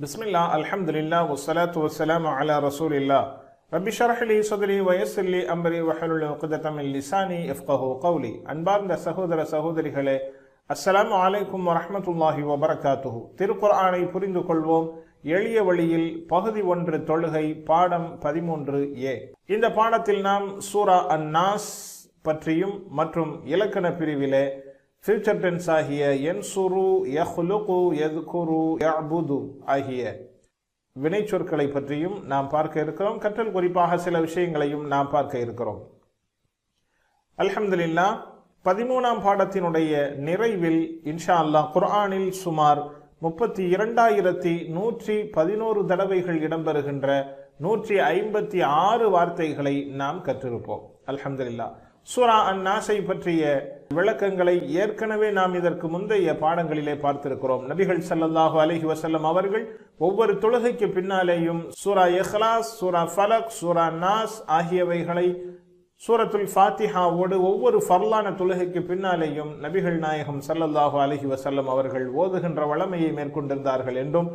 பிஸ்மில்லா அல்ஹம்துலில்லாஹ் வஸ்ஸலாத்து வஸ்ஸலாமு அலா ரசூலில்லாஹ் ரப்பி ஷ்ரஹ் லி ஸத்ரி வ யஸ்ஸிர் லி அம்ரி வஹ்லுல் உக்ததம் மின் லிசானி யஃப்கஹு கௌலி. அன்பார்ந்த சகோதர சகோதரிகளே, அஸ்ஸலாமு அலைக்கும் வரஹ்மத்துல்லாஹி வபரகாத்துஹு. திருக்குர்ஆனை புரிந்து கொள்வோம் எளிய வழியில் பகுதி 1 தொழுகை பாடம் 13a. இந்த பாடத்தில் நாம் சூரா அன்-நாஸ் பற்றியும் மற்றும் இலக்கண பிரிவிலே ஃபியூச்சர் டென்ஸ் ஆகிய யன்சுரு, யஹ்லுகு, யذ்குரு, யஅபுது ஆகிய வினைச்சொற்களை பற்றியும் நாம் பார்க்க இருக்கிறோம். கற்றல் குறிப்பாக சில விஷயங்களையும் நாம் பார்க்க இருக்கிறோம். அல்ஹம்துலில்லாஹ், 13ஆம் பாடத்தினுடைய நிறைவில் இன்ஷா அல்லாஹ் குர்ஆனில் சுமார் 32,111 தடவைகள் இடம்பெறுகின்ற 156 வார்த்தைகளை நாம் கற்றிருப்போம். அல்ஹம்துலில்லாஹ், சூரா அன்-நாஸை பற்றிய விளக்கங்களை ஏற்கனவே நாம் இதற்கு முந்தைய பாடங்களிலே பார்த்திருக்கிறோம். நபிகள் ஸல்லல்லாஹு அலைஹி வஸல்லம் அவர்கள் ஒவ்வொரு தொழுகைக்கு பின்னாலேயும் சூரா இஹ்லாஸ், சூரா ஃபலக், சூரா நாஸ் ஆகியவைகளை சூரத்துல் ஃபாத்திஹாவோடு ஒவ்வொரு ஃபர்லான தொழுகைக்கு பின்னாலேயும் நபிகள் நாயகம் ஸல்லல்லாஹு அலைஹி வஸல்லம் அவர்கள் ஓதுகின்ற வழமையை மேற்கொண்டிருந்தார்கள் என்றும்,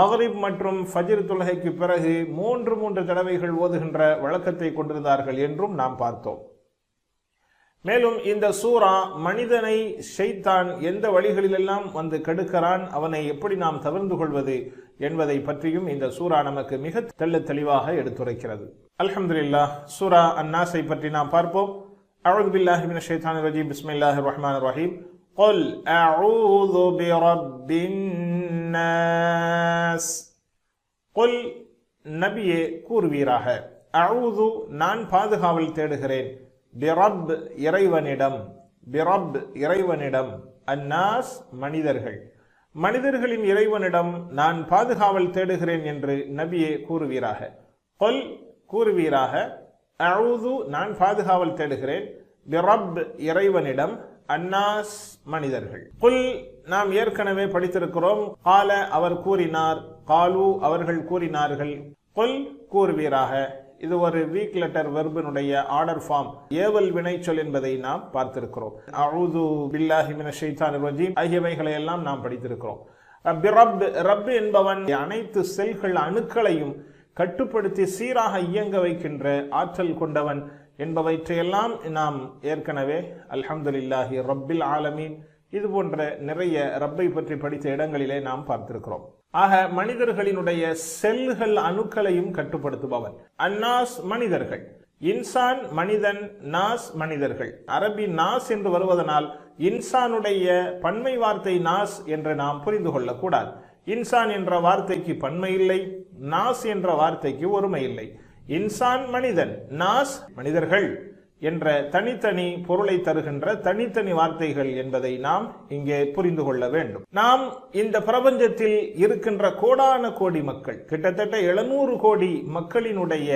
மக்ரிப் மற்றும் ஃபஜ்ர் தொழுகைக்கு பிறகு 3 தடவைகள் ஓதுகின்ற வழக்கத்தை கொண்டிருந்தார்கள் என்றும் நாம் பார்த்தோம். மேலும் இந்த சூரா மனிதனை ஷைத்தான் எந்த வழிகளிலெல்லாம் வந்து கெடுக்கிறான், அவனை எப்படி நாம் தவிர்த்து கொள்வது என்பதை பற்றியும் இந்த சூரா நமக்கு மிக தெளிவாக எடுத்துரைக்கிறது. அல்ஹம்துலில்லாஹ், சூரா அன்-நாஸை பற்றி நாம் பார்ப்போம். அஊது பில்லாஹி மினஷ் ஷைத்தானிர் ரஜீம். பிஸ்மில்லாஹிர் ரஹ்மானிர் ரஹீம். குல் அஊது பிரப்பின் நாஸ். குல், நபியே கூறுவீராக, அஊது நான் பாதுகாவல் தேடுகிறேன், பிரப் இறைவனிடம், பிரப் இறைவனிடம், அன்னாஸ் மனிதர்கள், மனிதர்களின் இறைவனிடம் நான் பாதுகாவல் தேடுகிறேன் என்று நபியே கூறுவீராக. கொல் கூறுவீராக, அஊது நான் பாதுகாவல் தேடுகிறேன், பிரப் இறைவனிடம், அன்னாஸ் மனிதர்கள். குல் நாம் ஏற்கனவே படித்திருக்கிறோம். கால அவர் கூறினார், காலு அவர்கள் கூறினார்கள். கொல் கூறுவீராக, இது ஒரு வீக் லெட்டர் வெர்பினுடைய ஆர்டர் ஃபார்ம், ஏவல் வினைச்சொல் என்பதை நாம் பார்த்திருக்கிறோம். அஊது பில்லாஹி மினஷ் ஷைத்தானிர் ரஜீம் ஆகியவைகளை எல்லாம் நாம் படித்திருக்கிறோம். பிரப், ரப் என்பவன் அனைத்து செல்கள் அணுக்களையும் கட்டுப்படுத்தி சீராக இயங்க வைக்கின்ற ஆற்றல் கொண்டவன் என்பவற்றையெல்லாம் நாம் ஏற்கனவே அல்ஹம்துலில்லாஹி ரப்பில் ஆலமீன் இது போன்ற நிறைய ரப்பை பற்றி படித்த இடங்களிலே நாம் பார்த்திருக்கிறோம். ஆக மனிதர்களினுடைய செல்கள் அணுக்களையும் கட்டுப்படுத்துபவன். அன்னாஸ் மனிதர்கள், இன்சான் மனிதன், நாஸ் மனிதர்கள். அரபி நாஸ் என்று வருவதனால் இன்சானுடைய பன்மை வார்த்தை நாஸ் என்று நாம் புரிந்து கொள்ளக்கூடாது. இன்சான் என்ற வார்த்தைக்கு பன்மை இல்லை, நாஸ் என்ற வார்த்தைக்கு ஒருமை இல்லை. இன்சான் மனிதன், நாஸ் மனிதர்கள் என்ற தனித்தனி பொருளை தருகின்ற தனித்தனி வார்த்தைகள் என்பதை நாம் இங்கே புரிந்து கொள்ள வேண்டும். நாம் இந்த பிரபஞ்சத்தில் இருக்கின்ற கோடான கோடி மக்கள், கிட்டத்தட்ட 700 கோடி மக்களினுடைய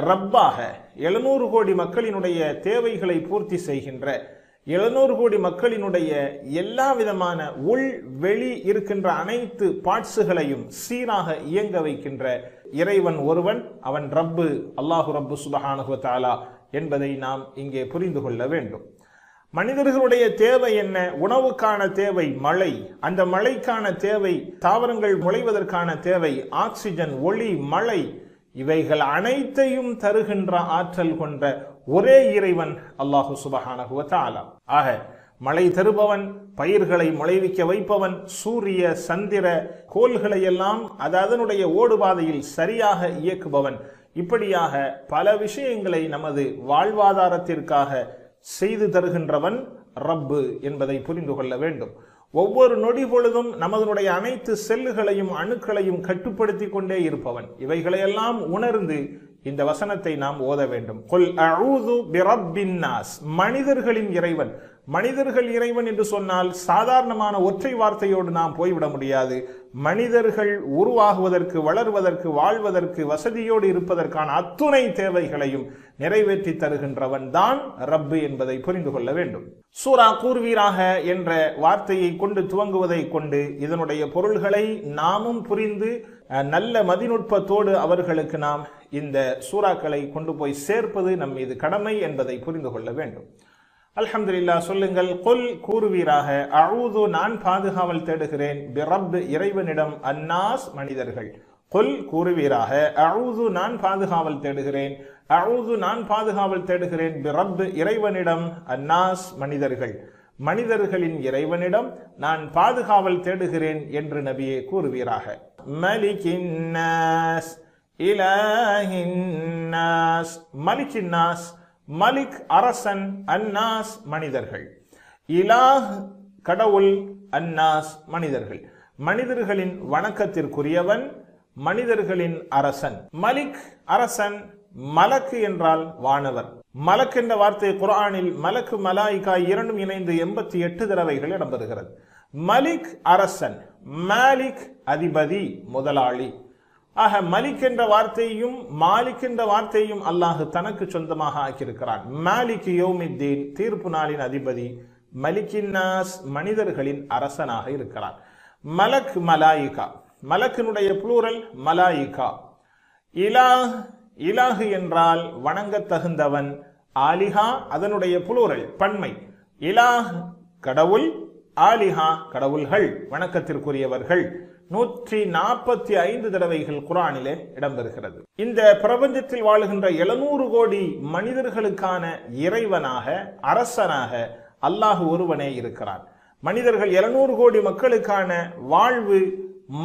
ரப்பாக, 700 கோடி மக்களினுடைய தேவைகளை பூர்த்தி செய்கின்ற, 700 கோடி மக்களினுடைய எல்லா விதமான உள் வெளி இருக்கின்ற அனைத்து பார்ட்ஸுகளையும் சீராக இயங்க வைக்கின்ற இறைவன் ஒருவன், அவன் ரப்பு, அல்லாஹு ரப்பு சுப்ஹானஹு வ தஆலா என்பதை நாம் இங்கே புரிந்து கொள்ள வேண்டும். மனிதர்களுடைய தேவை என்ன? உணவுக்கான தேவை மழை, அந்த மழைக்கான தேவை தாவரங்கள் முளைவதற்கான தேவை ஆக்சிஜன், ஒளி, மழை, இவைகள் அனைத்தையும் தருகின்ற ஆற்றல் கொண்ட ஒரே இறைவன் அல்லாஹு சுப்ஹானஹு வ தஆலா. ஆக மழை தருபவன், பயிர்களை முளைவிக்க வைப்பவன், சூரிய சந்திர கோள்களை எல்லாம் அதனுடைய ஓடுபாதையில் சரியாக இயக்குபவன், இப்படியாக பல விஷயங்களை நமது வாழ்வாதாரத்திற்காக செய்து தருகின்றவன் ரப்பு என்பதை புரிந்து கொள்ள வேண்டும். ஒவ்வொரு நொடி பொழுதும் நமதனுடைய அனைத்து செல்லுகளையும் அணுக்களையும் கட்டுப்படுத்தி கொண்டே இருப்பவன். இவைகளையெல்லாம் உணர்ந்து இந்த வசனத்தை நாம் ஓத வேண்டும். குல் அஊது பிரப்பின் நாஸ், மனிதர்களின் இறைவன். மனிதர்கள் இறைவன் என்று சொன்னால் சாதாரணமான ஒற்றை வார்த்தையோடு நாம் போய்விட முடியாது. மனிதர்கள் உருவாகுவதற்கு, வளர்வதற்கு, வாழ்வதற்கு, வசதியோடு இருப்பதற்கான அத்துணை தேவைகளையும் நிறைவேற்றி தருகின்றவன் தான் ரப்பு என்பதை புரிந்து கொள்ள வேண்டும். சூரா கூறுவீராக என்ற வார்த்தையை கொண்டு துவங்குவதை கொண்டு இதனுடைய பொருள்களை நாமும் புரிந்து நல்ல மதிநுட்பத்தோடு அவர்களுக்கு நாம் இந்த சூறாக்களை கொண்டு போய் சேர்ப்பது நம் மீது கடமை என்பதை புரிந்து கொள்ள வேண்டும். அல்ஹம்துலில்லாஹ். சொல்லுங்கள். குல் கூறுவீராக, அஊது நான் பாதுகாவல் தேடுகிறேன், பிரப் இறைவனிடம், அன்னாஸ் மனிதர்கள். குல் கூறுவீராக, அஊது நான் பாதுகாவல் தேடுகிறேன், அஊது நான் பாதுகாவல் தேடுகிறேன், பிரப் இறைவனிடம், அன்னாஸ் மனிதர்கள், மனிதர்களின் இறைவனிடம் நான் பாதுகாவல் தேடுகிறேன் என்று நபியே கூறுவீராக. மலிகின் நாஸ் இலாஹின் நாஸ். மலிகின் நாஸ், மலிக் அரசன், அன்னாஸ் மனிதர்கள், இலாஹ் கடவுள், அன்னாஸ் மனிதர்கள், மனிதர்களின் வணக்கத்திற்குரியவன், மனிதர்களின் அரசன். மலிக் அரசன், மலக்கு என்றால் வானவர். மலக் என்ற வார்த்தை குர்ஆனில் மலக்கு மலாயிகா இரண்டும் இணைந்து 88 தடவைகள் இடம்பெறுகிறது. மலிக் அரசன், மாலிக் அதிபதி, முதலாளி. ஆக மலிக் என்ற வார்த்தையும் மாலிக் என்ற வார்த்தையும் அல்லாஹ் தனக்கு சொந்தமாக ஆக்கியிருக்கிறான். மாலிக் யௌமித்தீன், தீர்ப்பு நாளின் அதிபதி. மலிக்கின் நாஸ், மனிதர்களின் அரசனாக இருக்கிறான். மலக் மலாயிகா, மலக்கினுடைய புளூரல் மலாயிகா. இலாஹ், இலாஹு என்றால் வணங்க தகுந்தவன். ஆலிஹா அதனுடைய புளூரல் பன்மை. இலாஹ் கடவுள், ஆலிஹா கடவுள்கள், வணக்கத்திற்குரியவர்கள். 145 தடவைகள் குர்ஆனிலே இடம்பெறுகிறது. இந்த பிரபஞ்சத்தில் வாழுகின்ற 700 கோடி மனிதர்களுக்கான இறைவனாக, அரசனாக அல்லாஹ் ஒருவனே இருக்கிறான். மனிதர்கள் 700 கோடி மக்களுக்கான வாழ்வு,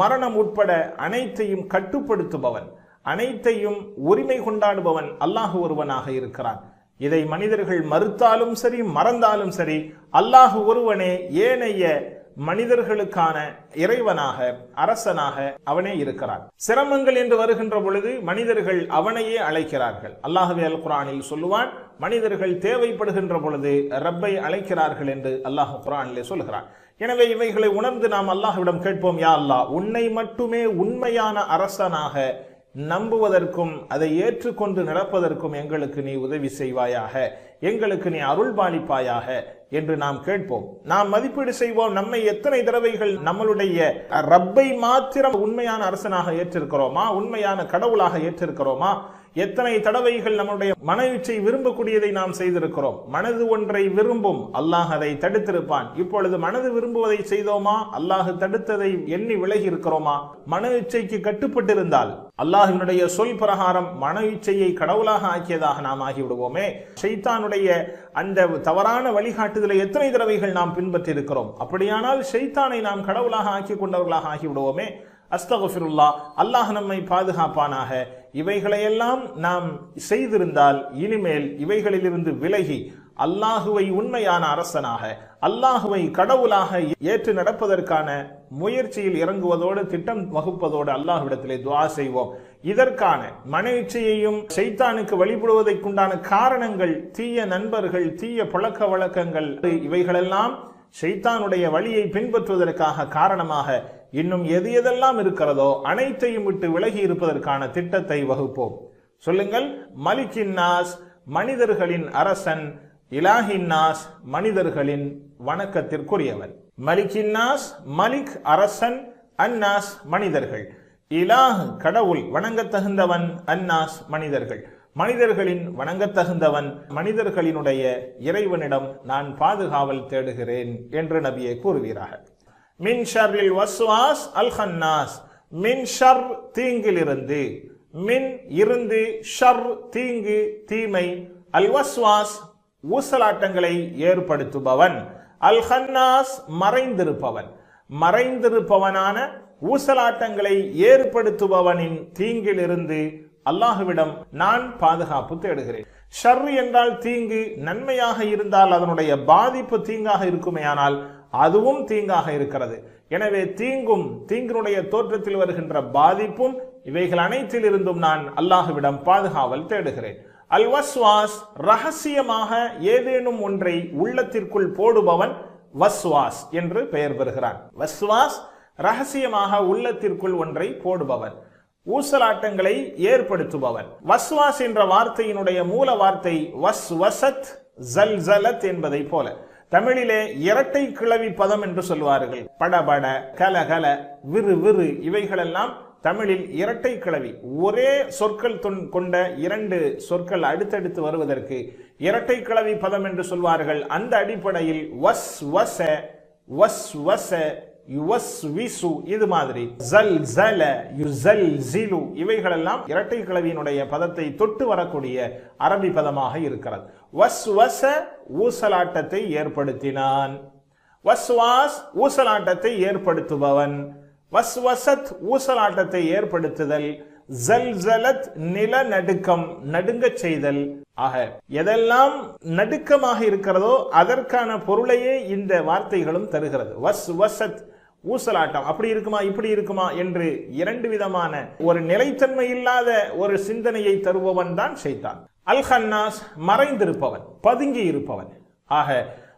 மரணம் உட்பட அனைத்தையும் கட்டுப்படுத்துபவன், அனைத்தையும் உரிமை கொண்டாடுபவன் அல்லாஹ் ஒருவனாக இருக்கிறான். இதை மனிதர்கள் மறுத்தாலும் சரி, மறந்தாலும் சரி, அல்லாஹ் ஒருவனே ஏனைய மனிதர்களுக்கான இறைவனாக, அரசனாக அவனே இருக்கிறான். சிரமங்கள் என்று வருகின்ற பொழுது மனிதர்கள் அவனையே அழைக்கிறார்கள். அல்லாஹ்வே அல் குர்ஆனில் சொல்லுவான், மனிதர்கள் தேவைப்படுகின்ற பொழுது ரப்பை அழைக்கிறார்கள் என்று அல்லாஹ் குர்ஆனிலே சொல்கிறான். எனவே இவைகளை உணர்ந்து நாம் அல்லாஹ்விடம் கேட்போம், யா அல்லாஹ், உன்னை மட்டுமே உண்மையான அரசனாக நம்புவதற்கும் அதை ஏற்றுக்கொண்டு நடப்பதற்கும் எங்களுக்கு நீ உதவி செய்வாயாக, எங்களுக்கு நீ அருள் பாலிப்பாயாக என்று நாம் கேட்போம். நாம் மதிப்பீடு செய்வோம், நம்மை எத்தனை தடவைகள் நம்மளுடைய ரப்பை மாத்திரம் உண்மையான அரசனாக ஏற்றிருக்கிறோமா, உண்மையான கடவுளாக ஏற்றிருக்கிறோமா, எத்தனை தடவைகள் நம்முடைய மன இச்சை விரும்பக்கூடியதை நாம் செய்திருக்கிறோம். மனது ஒன்றை விரும்பும், அல்லாஹ் அதை தடுத்திருப்பான். இப்பொழுது மனது விரும்புவதை செய்தோமா, அல்லாஹ் தடுத்ததை எண்ணி விலகி இருக்கிறோமா? மன இச்சைக்கு கட்டுப்பட்டிருந்தால் அல்லாஹ்வினுடைய சொல் பிரகாரம் மன இச்சையை கடவுளாக ஆக்கியதாக நாம் ஆகிவிடுவோமே. ஷைத்தானுடைய அந்த தவறான வழிகாட்டுதலை எத்தனை தடவைகள் நாம் பின்பற்றி இருக்கிறோம். அப்படியானால் ஷைத்தானை நாம் கடவுளாக ஆக்கி கொண்டவர்களாக ஆகிவிடுவோமே. அஸ்தக்ஃபிருல்லாஹ், அல்லாஹ் நம்மை பாதுகாப்பானாக. இவைகளையெல்லாம் நாம் செய்திருந்தால் இனிமேல் இவைகளிலிருந்து விலகி அல்லாஹுவை உண்மையான அரசனாக, அல்லாஹுவை கடவுளாக ஏற்று நடப்பதற்கான முயற்சியில் இறங்குவதோடு, திட்டம் வகுப்பதோடு அல்லாஹ்விடத்திலே துஆ செய்வோம். இதற்கான மன இச்சையையும் ஷைத்தானுக்கு வழிபடுவதற்குண்டான காரணங்கள், தீய நண்பர்கள், தீய பழக்க வழக்கங்கள், இவைகளெல்லாம் ஷைத்தானுடைய வழியை பின்பற்றுவதற்காக காரணமாக இன்னும் எது எதெல்லாம் இருக்கிறதோ அனைத்தையும் விட்டு விலகி இருப்பதற்கான திட்டத்தை வகுப்போம். சொல்லுங்கள். மலிக்கின் நாஸ், மனிதர்களின் அரசன், இலாஹின் நாஸ், மனிதர்களின் வணக்கத்திற்குரியவன். மலிக்கின் நாஸ், மலிக் அரசன், அன்னாஸ் மனிதர்கள், இலாஹ் கடவுள் வணங்கத்தகுந்தவன், அன்னாஸ் மனிதர்கள், மனிதர்களின் வணங்கத்தகுந்தவன், மனிதர்களினுடைய இறைவனிடம் நான் பாதுகாவல் தேடுகிறேன் என்று நபியை கூறுவீராக. மின் ஷர்ரில் வஸ்வாஸ் அல் ஹன்னாஸ். மின் ஷர் தீங்கிலிருந்து, மின் இருந்து, ஷர் தீங்கு தீமை, அல் வஸ்வாஸ் ஊசலாட்டங்களை ஏற்படுத்துபவன், அல் ஹன்னாஸ் மறைந்திருப்பவன், மறைந்திருப்பவனான ஊசலாட்டங்களை ஏற்படுத்துபவனின் தீங்கிலிருந்து அல்லாஹுவிடம் நான் பாதுகாப்பு தேடுகிறேன். ஷர் என்றால் தீங்கு, நன்மையாக இருந்தால் அதனுடைய பாதிப்பு தீங்காக இருக்குமேயானால் அதுவும் தீங்காக இருக்கிறது. எனவே தீங்கும், தீங்கினுடைய தோற்றத்தில் வருகின்ற பாதிப்பும், இவைகள் அனைத்தில் இருந்தும் நான் அல்லாஹுவிடம் பாதுகாவல் தேடுகிறேன். அல் வஸ்வாஸ் ரகசியமாக ஏதேனும் ஒன்றை உள்ளத்திற்குள் போடுபவன் வஸ்வாஸ் என்று பெயர் பெறுகிறான். வஸ்வாஸ் ரகசியமாக உள்ளத்திற்குள் ஒன்றை போடுபவன், ஊசலாட்டங்களை ஏற்படுத்துபவன். வஸ்வாஸ் என்ற வார்த்தையினுடைய மூல வார்த்தை வஸ்வசத் ஜல்சலத் என்பதை போல தமிழிலே இரட்டை கிளவி பதம் என்று சொல்வார்கள். படபட, கலகல, விறு விறு இவைகளெல்லாம் தமிழில் இரட்டை கிளவி. ஒரே சொற்கள் கொண்ட இரண்டு சொற்கள் அடுத்தடுத்து வருவதற்கு இரட்டை கிளவி பதம் என்று சொல்வார்கள். அந்த அடிப்படையில் வஸ்வஸ, வஸ்வஸ, யுவஸ்விசு, இது மாதிரி ஸல்ஸல, யுஸல்ஸிலு, இவைகளெல்லாம் இரட்டை கிளவியினுடைய பதத்தை தொட்டு வரக்கூடிய அரபி பதமாக இருக்கிறது. வஸ்வஸ ஊசலாட்டத்தை ஏற்படுத்தினான், வஸ்வாஸ் ஊசலாட்டத்தை ஏற்படுத்துபவன், வஸ்வசத் ஊசலாட்டத்தை ஏற்படுத்துதல், ஜல்சலத் நிலநடுக்கம், நடுங்கச் செய்தல். ஆக எதெல்லாம் நடுக்கமாக இருக்கிறதோ அதற்கான பொருளையே இந்த வார்த்தைகளும் தருகிறது. வஸ்வசத் ஊசலாட்டம், அப்படி இருக்குமா இப்படி இருக்குமா என்று இரண்டு விதமான ஒரு நிலைத்தன்மை இல்லாத ஒரு சிந்தனையை தருபவன் தான் ஷைத்தான். அல் ஹன்னாஸ் மறைந்திருப்பவன், பதுங்கி இருப்பவன். ஆக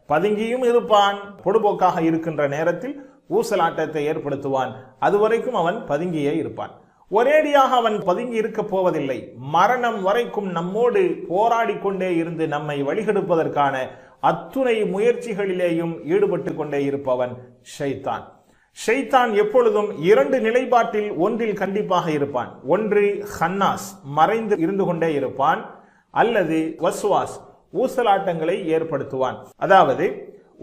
பதுங்கியும் இருப்பான், பொடுபோக்காக இருக்கின்ற நேரத்தில் ஊசலாட்டத்தை ஏற்படுத்துவான். அதுவரைக்கும் அவன் பதுங்கியே இருப்பான். ஒரேடியாக அவன் பதுங்கி இருக்க போவதில்லை. மரணம் வரைக்கும் நம்மோடு போராடி கொண்டே இருந்து நம்மை வழிகெடுப்பதற்கான அத்துணை முயற்சிகளிலேயும் ஈடுபட்டு கொண்டே இருப்பவன் ஷைத்தான். ஷைத்தான் எப்பொழுதும் இரண்டு நிலைப்பாட்டில் ஒன்றில் கண்டிப்பாக இருப்பான். ஒன்று ஹன்னாஸ், மறைந்து இருந்து கொண்டே இருப்பான், அல்லது வஸ்வாஸ், ஊசலாட்டங்களை ஏற்படுத்துவான். அதாவது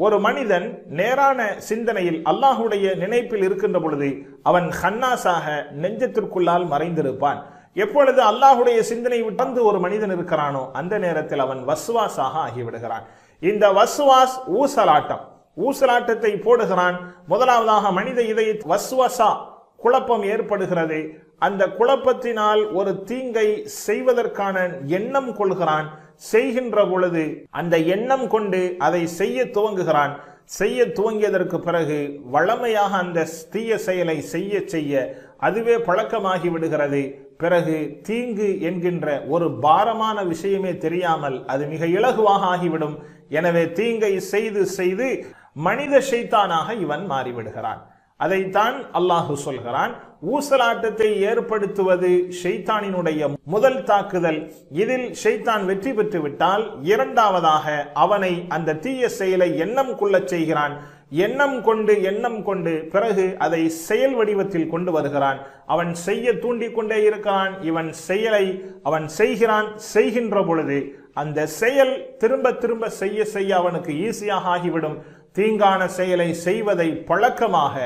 ஒரு மனிதன் நேரான சிந்தனையில் அல்லாஹுடைய நினைப்பில் இருக்கின்ற பொழுது அவன் ஹன்னாஸாக நெஞ்சத்திற்குள்ளால் மறைந்திருப்பான். எப்பொழுது அல்லாஹுடைய சிந்தனை விட்டு ஒரு மனிதன் இருக்கிறானோ அந்த நேரத்தில் அவன் வஸ்வாஸாக ஆகிவிடுகிறான். இந்த வஸ்வாஸ் ஊசலாட்டம், ஊசலாட்டத்தை போடுகிறான். முதலாவதாக மனித இதய வஸ்வசா, குழப்பம் ஏற்படுகிறது. அந்த குழப்பத்தினால் ஒரு தீங்கை செய்வதற்கான எண்ணம் கொள்கிறான். செய்கின்ற பொழுது அந்த எண்ணம் கொண்டு அதை செய்ய துவங்குகிறான். செய்ய துவங்கியதற்கு பிறகு வளமையாக அந்த தீய செயலை செய்ய செய்ய அதுவே பழக்கமாகி விடுகிறது. பிறகு தீங்கு என்கின்ற ஒரு பாரமான விஷயமே தெரியாமல் அது மிக இலகுவாக ஆகிவிடும். எனவே தீங்கை செய்து செய்து மனித ஷைத்தானாக இவன் மாறிவிடுகிறான். அதைத்தான் அல்லாஹு சொல்கிறான், ஊசலாட்டத்தை ஏற்படுத்துவது ஷைத்தானினுடைய முதல் தாக்குதல். இதில் ஷைத்தான் வெற்றி பெற்று விட்டால் இரண்டாவதாக அவனை அந்த தீய செயலை எண்ணம் கொள்ளச் செய்கிறான். எண்ணம் கொண்டு பிறகு அதை செயல் வடிவத்தில் கொண்டு வருகிறான். அவன் செய்ய தூண்டிக் கொண்டே இருக்கிறான். இவன் செயலை அவன் செய்கிறான். செய்கின்ற பொழுது அந்த செயல் திரும்ப திரும்ப செய்ய செய்ய அவனுக்கு ஈஸியாக ஆகிவிடும். தீங்கான செயலை செய்வதை பழக்கமாக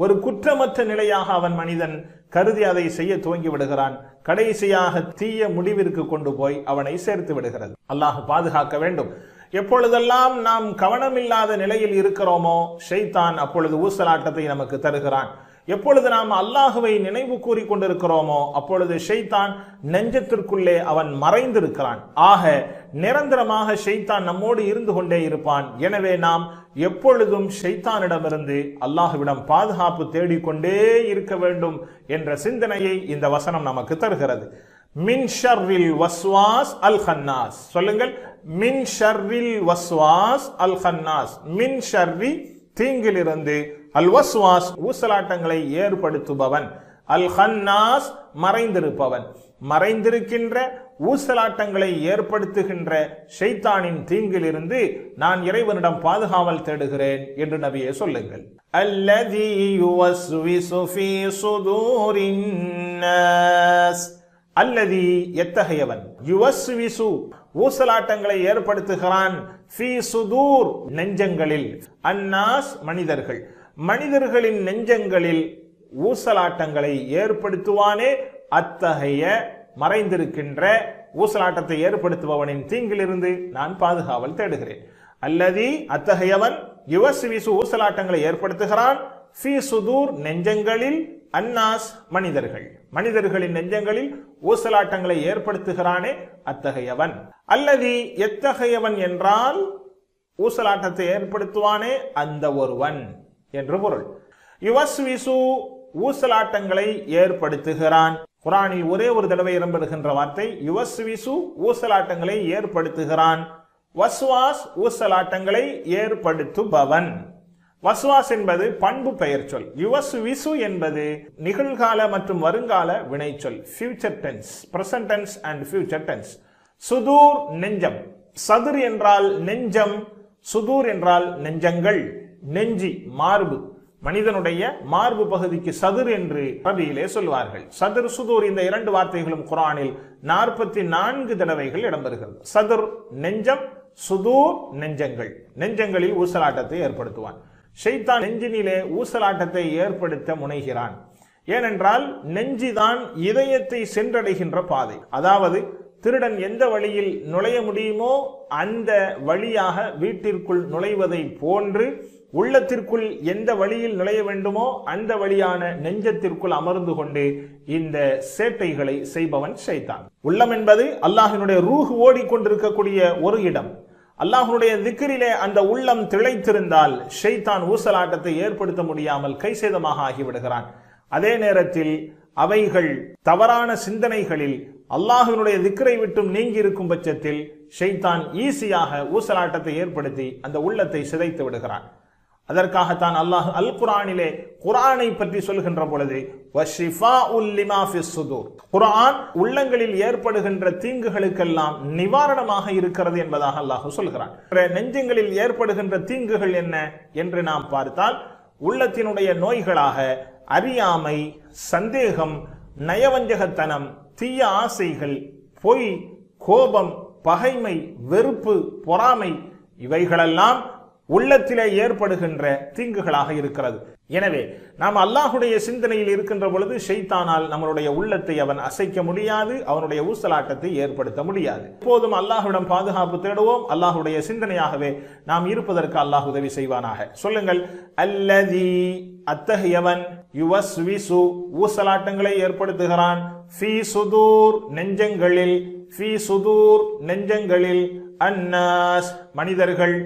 ஒரு குற்றமற்ற நிலையாக அவன் மனிதன் கருதி அதை செய்ய துவங்கி விடுகிறான். கடைசியாக தீய முடிவிற்கு கொண்டு போய் அவனை சேர்த்து விடுகிறது. அல்லாஹ் பாதுகாக்க வேண்டும். எப்பொழுதெல்லாம் நாம் கவனமில்லாத நிலையில் இருக்கிறோமோ ஷைத்தான் அப்பொழுது ஊசலாட்டத்தை நமக்கு தருகிறான். எப்பொழுது நாம் அல்லாஹுவை நினைவு கூறி கொண்டிருக்கிறோமோ அப்பொழுது ஷைத்தான் நெஞ்சத்திற்குள்ளே அவன் மறைந்திருக்கிறான். ஆக நிரந்தரமாக ஷைத்தான் நம்மோடு இருந்து கொண்டே இருப்பான். எனவே நாம் எப்பொழுதும் ஷைத்தானிடமிருந்து அல்லாஹுவிடம் பாதுகாப்பு தேடிக்கொண்டே இருக்க வேண்டும் என்ற சிந்தனையை இந்த வசனம் நமக்கு தருகிறது. மின் ஷர்ரில் வஸ்வாஸ் அல் ஹன்னாஸ். சொல்லுங்கள், மின் ஷர்ரில் வஸ்வாஸ் அல் ஹன்னாஸ். மின் ஷர்ரி தீங்கிலிருந்து, அல் வஸ்வாஸ் ஊசலாட்டங்களை ஏற்படுத்துபவன், அல் ஹன்னாஸ் மறைந்திருப்பவன். மறைந்திருக்கின்ற ஊசலாட்டங்களை ஏற்படுத்துகின்ற ஷைத்தானின் தீங்கிலிருந்து நான் இறைவனிடம் பாதுகாவல் தேடுகிறேன் என்று நபியே சொல்லுங்கள். அல்லதி யுவஸ்விசு ஃபீ சுதூரின் நாஸ். அல்லதி எத்தகையவன், யுவஸ்விசு ஊசலாட்டங்களை ஏற்படுத்துகிறான், ஃபீ சுதூர் நெஞ்சங்களில், அன்னாஸ் மனிதர்கள், மனிதர்களின் நெஞ்சங்களில் ஊசலாட்டங்களை ஏற்படுத்துவானே அத்தகைய மறைந்திருக்கின்ற ஊசலாட்டத்தை ஏற்படுத்துபவனின் தீங்கிலிருந்து நான் பாதுகாவல் தேடுகிறேன். அல்லதி அத்தகையவன், யுவஸ்விசு ஊசலாட்டங்களை ஏற்படுத்துகிறான், ஃபீ சுதூர் நெஞ்சங்களில், அன்னாஸ் மனிதர்கள், மனிதர்களின் நெஞ்சங்களில் ஊசலாட்டங்களை ஏற்படுத்துகிறானே அத்தகையவன். அல்லது எத்தகையவன் என்றால் ஊசலாட்டத்தை ஏற்படுத்துவானே அந்த ஒருவன் என்று பொருள். யுவஸ்விசு ஊசலாட்டங்களை ஏற்படுத்துகிறான். குரானில் ஒரே ஒரு தடவை இடம்பெறுகின்ற வார்த்தை யுவஸ்விசு ஊசலாட்டங்களை ஏற்படுத்துகிறான். வஸ்வாஸ் ஊசலாட்டங்களை ஏற்படுத்துபவன். வஸ்வாஸ் என்பது பண்பு பெயர் சொல். யுவஸ்விசு என்பது நிகழ்கால மற்றும் வருங்கால வினைச்சொல், future tense, present tense and future tense. சுதூர் நெஞ்சம். சதுர் என்றால் நெஞ்சம், சுதூர் என்றால் நெஞ்சங்கள், நெஞ்சி, மார்பு. மனிதனுடைய மார்பு பகுதிக்கு சதுர் என்று அரபியிலே சொல்வார்கள். சதுர், சுதூர் இந்த இரண்டு வார்த்தைகளும் குர்ஆனில் 44 தடவைகள் இடம்பெறுகிறது. சதுர் நெஞ்சம், சுதூர் நெஞ்சங்கள். நெஞ்சங்களில் ஊசலாட்டத்தை ஏற்படுத்துவான். ஷைத்தான் நெஞ்சினிலே ஊசலாட்டத்தை ஏற்படுத்த முனைகிறான். ஏனென்றால் நெஞ்சிதான் இதயத்தை சென்றடைகின்ற பாதை. அதாவது திருடன் எந்த வழியில் நுழைய முடியுமோ அந்த வழியாக வீட்டிற்குள் நுழைவதை போன்று உள்ளத்திற்குள் எந்த வழியில் நுழைய வேண்டுமோ அந்த வழியான நெஞ்சத்திற்குள் அமர்ந்து கொண்டு இந்த சேட்டைகளை செய்பவன் ஷைத்தான். உள்ளம் என்பது அல்லாஹ்வினுடைய ரூஹ் ஓடிக்கொண்டிருக்கக்கூடிய ஒரு இடம். அல்லாஹ்வுடைய திக்ரிலே அந்த உள்ளம் திளைத்திருந்தால் ஷைத்தான் ஊசலாட்டத்தை ஏற்படுத்த முடியாமல் கைசேதமாக ஆகிவிடுகிறான். அதே நேரத்தில் அவைகள் தவறான சிந்தனைகளில் அல்லாஹ்வினுடைய திக்ரை விட்டும் நீங்கி இருக்கும் பட்சத்தில் ஷைத்தான் ஈஸியாக ஊசலாட்டத்தை ஏற்படுத்தி அந்த உள்ளத்தை சிதைத்து விடுகிறான். அதற்காகத்தான் அல்லாஹ் அல் குர்ஆனிலே குர்ஆனை பற்றி சொல்கின்ற பொழுது வஷிஃபாஉல் லிமா ஃபிஸ் சுதூர், குர்ஆன் உள்ளங்களில் ஏற்படுகின்ற தீங்குகளுக்கெல்லாம் நிவாரணமாக இருக்கிறது என்பதாக அல்லாஹ் சொல்கிறான். நெஞ்சங்களில் ஏற்படுகின்ற தீங்குகள் என்ன என்று நாம் பார்த்தால் உள்ளத்தினுடைய நோய்களாக அறியாமை, சந்தேகம், நயவஞ்சகத்தனம், தீய ஆசைகள், பொய், கோபம், பகைமை, வெறுப்பு, பொறாமை இவைகளெல்லாம் உள்ளத்திலே ஏற்படுகின்ற தீங்குகளாக இருக்கிறது. எனவே நாம் அல்லாஹுடைய சிந்தனையில் இருக்கின்ற பொழுது ஷைத்தானால் நம்மளுடைய உள்ளத்தை அவன் அசைக்க முடியாது, அவனுடைய ஊசலாட்டத்தை ஏற்படுத்த முடியாது. எப்போதும் அல்லாஹ்விடம் பாதுகாப்பு தேடுவோம். அல்லாஹுடைய சிந்தனையாகவே நாம் இருப்பதற்கு அல்லாஹ் உதவி செய்வானாக. சொல்லுங்கள், அல்லதி அத்தகையவன் யுவஸ்விசு ஊசலாட்டங்களை ஏற்படுத்துகிறான், ஃபீ சுதூர் நெஞ்சங்களில், ஃபீ சுதூர் நெஞ்சங்களில், அன்னாஸ் மனிதர்கள்,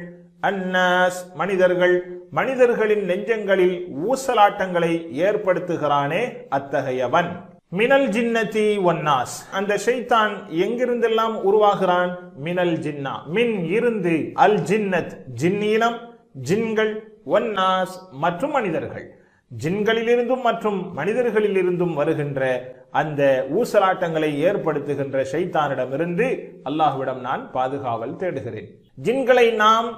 அன்னாஸ் மனிதர்கள், மனிதர்களின் நெஞ்சங்களில் ஊசலாட்டங்களை ஏற்படுத்துகிறானே அத்தகையவன். மினல் ஜின்னதி வன்னாஸ், அந்த ஷைத்தான் எங்கிருந்தெல்லாம் உருவாகிறான்? மினல் ஜின்னா, மின் இருந்து, அல் ஜின்னத் ஜின்னீனம் ஜின்கள், வன்னாஸ் மற்றும் மனிதர்கள். ஜின்களிலிருந்தும் மற்றும் மனிதர்களிலிருந்தும் வருகின்ற அந்த ஊசலாட்டங்களை ஏற்படுத்துகின்ற ஷைத்தானிடமிருந்து அல்லாஹ்விடம் நான் பாதுகாவல் தேடுகிறேன். ஜின்களை நாம்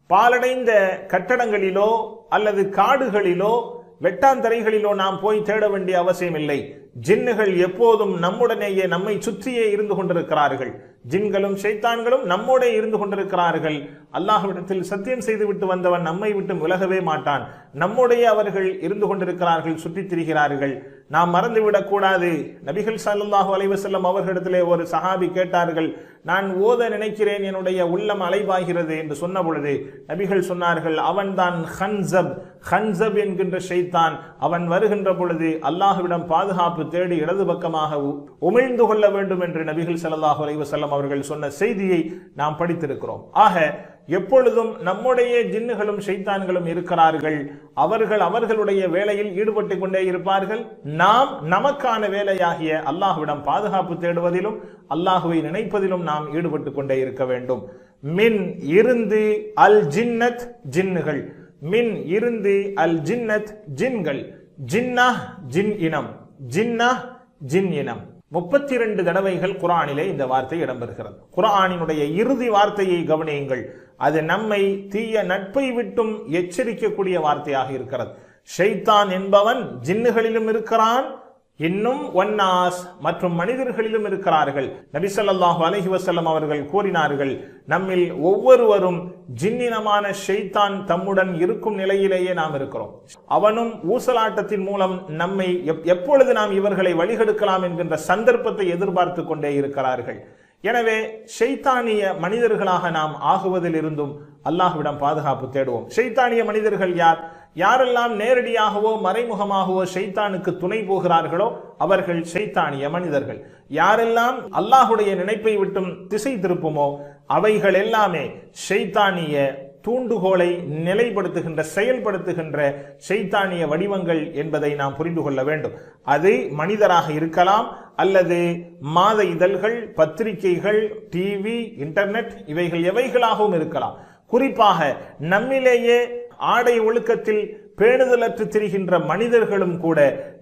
பாலடைந்த கட்டடங்களிலோ அல்லது காடுகளிலோ வெட்டாந்தரைகளிலோ நாம் போய் தேட வேண்டிய அவசியம் இல்லை. ஜின்னுகள் எப்போதும் நம்முடனேயே நம்மை சுற்றியே இருந்து கொண்டிருக்கிறார்கள். ஜின்களும் ஷைத்தான்களும் நம்மோடே இருந்து கொண்டிருக்கிறார்கள். அல்லாஹ்விடத்தில் சத்தியம் செய்து விட்டு வந்தவன் நம்மை விட்டு விலகவே மாட்டான். நம்முடைய அவர்கள் இருந்து கொண்டிருக்கிறார்கள், சுற்றித் திரிகிறார்கள். நாம் மறந்துவிடக் கூடாது. நபிகள் ஸல்லல்லாஹு அலைஹி வஸல்லம் அவர்களிடத்திலே ஒரு சஹாபி கேட்டார்கள், நான் ஓத நினைக்கிறேன், என்னுடைய உள்ளம் அலைபாய்கிறது என்று சொன்ன பொழுது நபிகள் சொன்னார்கள், அவன் தான் ஹன்சப். ஹன்சப் என்கின்ற ஷைத்தான் அவன் வருகின்ற பொழுது அல்லாஹ்விடம் பாதுகாப்பு தேடி இடது பக்கமாக உமிழ்ந்து கொள்ள வேண்டும் என்று நபிகள் ஸல்லல்லாஹு அலைஹி வஸல்லம் அவர்கள் சொன்ன செய்தியை நாம் படித்திருக்கிறோம். ஆக எப்பொழுதும் நம்முடைய ஜின்னுகளும் ஷைத்தான்களும் இருக்கிறார்கள். அவர்கள் அவர்களுடைய வேலையில் ஈடுபட்டு கொண்டே இருப்பார்கள். நாம் நமக்கான வேலையாகிய அல்லாஹ்விடம் பாதுகாப்பு தேடுவதிலும் அல்லாஹுவை நினைப்பதிலும் நாம் ஈடுபட்டு கொண்டே இருக்க வேண்டும். மின் இருந்து அல் ஜின்னத் ஜின்னுகள், மின் இருந்து அல் ஜின்னத் ஜின்கள், ஜின்னா ஜின் இனம், ஜின்னா ஜின் இனம். 32 தடவைகள் குர்ஆனிலே இந்த வார்த்தை இடம்பெறுகிறது. குர்ஆனினுடைய இறுதி வார்த்தையை கவனியுங்கள். அது நம்மை தீய நட்பை விட்டும் எச்சரிக்கக்கூடிய வார்த்தையாக இருக்கிறது. ஷைத்தான் என்பவன் ஜின்னுகளிலும் இருக்கிறான், இன்னும் வன்னாஸ் மற்றும் மனிதர்களிலும் இருக்கிறார்கள். நபி ஸல்லல்லாஹு அலைஹி வஸல்லம் அவர்கள் கூறினார்கள், நம்மில் ஒவ்வொருவரும் ஜின்னினமான ஷைத்தான் தம்முடன் இருக்கும் நிலையிலேயே நாம் இருக்கிறோம். அவனும் ஊசலாட்டத்தின் மூலம் நம்மை எப்பொழுது நாம் இவர்களை வழிகெடுக்கலாம் என்கின்ற சந்தர்ப்பத்தை எதிர்பார்த்து கொண்டே இருக்கிறார்கள். எனவே ஷைத்தானிய மனிதர்களாக நாம் ஆகுவதில் இருந்தும் அல்லாஹ்விடம் பாதுகாப்பு தேடுவோம். ஷைத்தானிய மனிதர்கள் யார்? யாரெல்லாம் நேரடியாகவோ மறைமுகமாகவோ ஷைத்தானுக்கு துணை போகிறார்களோ அவர்கள் ஷைத்தானிய மனிதர்கள். யாரெல்லாம் அல்லாஹுடைய நினைப்பை விட்டும் திசை திருப்புமோ அவைகள் எல்லாமே ஷைத்தானிய தூண்டுகோலை நிலைப்படுத்துகின்ற செயல்படுத்துகின்ற ஷைத்தானிய வடிவங்கள் என்பதை நாம் புரிந்து கொள்ள வேண்டும். அது மனிதராக இருக்கலாம், அல்லது மாத இதழ்கள், பத்திரிகைகள், டிவி, இன்டர்நெட் இவைகள் எவைகளாகவும் இருக்கலாம். குறிப்பாக நம்மிலேயே ஆடை ஒழுக்கத்தில் பேணுதலற்று திரிகின்ற மனிதர்களும் கூட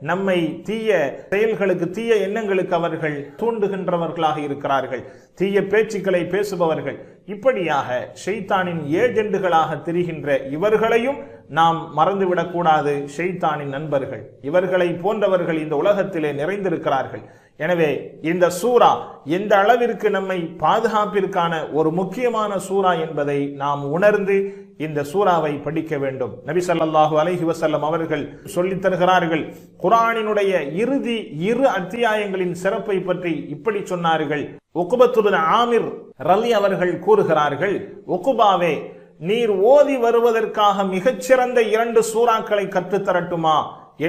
நம்மை தீய செயல்களுக்கு, தீய எண்ணங்களுக்கு அவர்கள் தூண்டுகின்றவர்களாக இருக்கிறார்கள். தீய பேச்சுக்களை பேசுபவர்கள், இப்படியாக ஷைத்தானின் ஏஜெண்டுகளாக திரிகின்ற இவர்களையும் நாம் மறந்துவிடக்கூடாது. ஷைத்தானின் நண்பர்கள், இவர்களை போன்றவர்கள் இந்த உலகத்திலே நிறைந்திருக்கிறார்கள். எனவே இந்த சூரா எந்த அளவிற்கு நம்மை பாதுகாப்பிற்கான ஒரு முக்கியமான சூரா என்பதை நாம் உணர்ந்து இந்த சூராவை படிக்க வேண்டும். நபி ஸல்லல்லாஹு அலைஹி வஸல்லம் அவர்கள் சொல்லித் தருகிறார்கள். குர்ஆனினுடைய இறுதி 2 அத்தியாயங்களின் சிறப்பை பற்றி இப்படி சொன்னார்கள். உக்பத்து பின் ஆமிர் ரலி அவர்கள் கூறுகிறார்கள், உக்பாவே, நீர் ஓதி வருவதற்காக மிகச்சிறந்த 2 சூறாக்களை கற்றுத்தரட்டுமா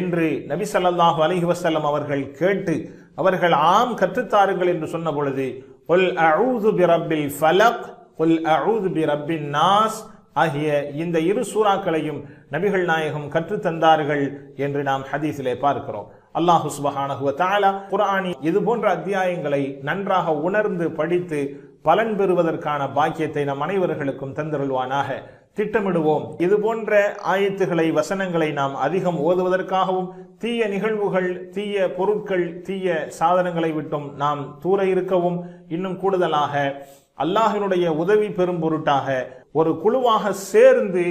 என்று நபி ஸல்லல்லாஹு அலைஹி வஸல்லம் அவர்கள் கேட்டு, அவர்கள் ஆம் கற்றுத்தாருங்கள் என்று சொன்ன பொழுது, குல் அஊது பிரப்பில் ஃபலக், குல் அஊது பிரப்பின் நாஸ் ஆகிய இந்த 2 சூறாக்களையும் நபிகள் நாயகம் கற்றுத்தந்தார்கள் என்று நாம் ஹதீஸிலே பார்க்கிறோம். அல்லாஹு சுப்ஹானஹு வ தஆலா குர்ஆனி இது போன்ற அத்தியாயங்களை நன்றாக உணர்ந்து படித்து பலன் பெறுவதற்கான பாக்கியத்தை நம் அனைவர்களுக்கும் தந்தருள்வானாக. திட்டமிடுவோம். இது போன்ற ஆயத்துகளை, வசனங்களை நாம் அதிகம் ஓதுவதற்காகவும், தீய நிகழ்வுகள், தீய பொருட்கள், தீய சாதனங்களை விட்டும் நாம் தூர இருக்கவும், இன்னும் கூடுதலாக அல்லாஹ்வினுடைய உதவி பெறும் பொருட்டாக ஒரு குழுவாக சேர்ந்து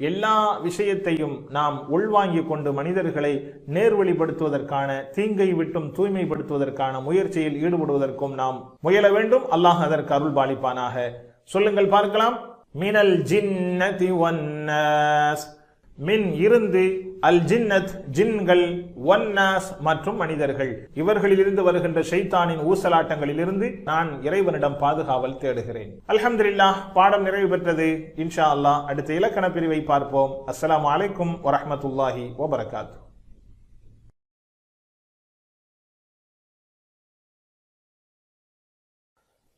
எல்லா விஷயத்தையும் நாம் உள்வாங்கிக் கொண்டு மனிதர்களை நேர்வழிப்படுத்துவதற்கான, தீங்கை விட்டும் தூய்மைப்படுத்துவதற்கான முயற்சியில் ஈடுபடுவதற்கும் நாம் முயல வேண்டும். அல்லாஹ் அதற்கு அருள் பாலிப்பானாக. சொல்லுங்கள் பார்க்கலாம். மினல் ஜின்னதி வன்னாஸ், மின் இருந்து, அல் ஜின்னத் ஜின்கள், வன்னாஸ் மற்றும் மனிதர்கள், இவர்களில் இருந்து வருகின்ற ஷைத்தானின் ஊசலாட்டங்களில் இருந்து நான் இறைவனிடம் பாதுகாவல் தேடுகிறேன். அல்ஹம்துலில்லாஹ், பாடம் நிறைவு பெற்றது. இன்ஷா அல்லாஹ் அடுத்த இலக்கண பிரிவை பார்ப்போம். அஸ்ஸலாமு அலைக்கும் வரஹ்மத்துல்லாஹி வபரகாத்துஹு.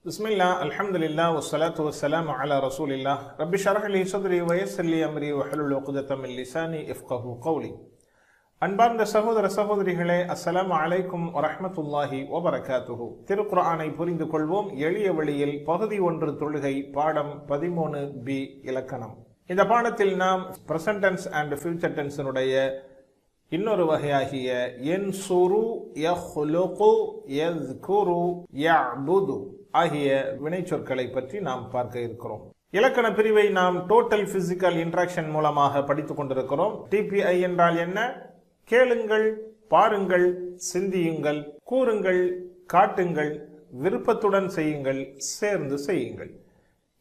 பிஸ்மில்லாஹ், அல்ஹம்துலில்லாஹ், வஸ்ஸலாத்து வஸ்ஸலாமு அலா ரசூலில்லாஹ். ரப்பி ஷ்ரஹ் லி ஸத்ரி வ யஸ்ஸிர் லி அம்ரி வஹ்லுல் உக்தத்தம் மின் லிசானி யஃப்கஹு கௌலி. அன்பார்ந்த சகோதர சகோதரிகளே, அஸ்ஸலாமு அலைக்கும் வரஹ்மத்துல்லாஹி வபரகாத்துஹு. திருக்குர்ஆனை புரிந்து கொள்வோம் எளிய வழியில், பகுதி 1 தொழுகை, பாடம் 13B இலக்கணம். இந்த பாடத்தில் நாம் பிரசன்ட் டென்ஸ் அண்ட் ஃபியூச்சர் டென்ஸினுடைய இன்னொரு வகையாகிய யன்சுரு, யஹ்லுகு, யஸ்குரு, யஅபுது ஆகிய வினைச்சொற்களை பற்றி நாம் பார்க்க இருக்கிறோம். இலக்கண பிரிவை நாம் டோட்டல் பிசிக்கல் இன்டராக்ஷன் மூலமாக படித்துக் கொண்டிருக்கிறோம். டிபிஐ என்றால் என்ன? கேளுங்கள், பாருங்கள், சிந்தியுங்கள், கூறுங்கள், காட்டுங்கள், விருப்பத்துடன் செய்யுங்கள், சேர்ந்து செய்யுங்கள்.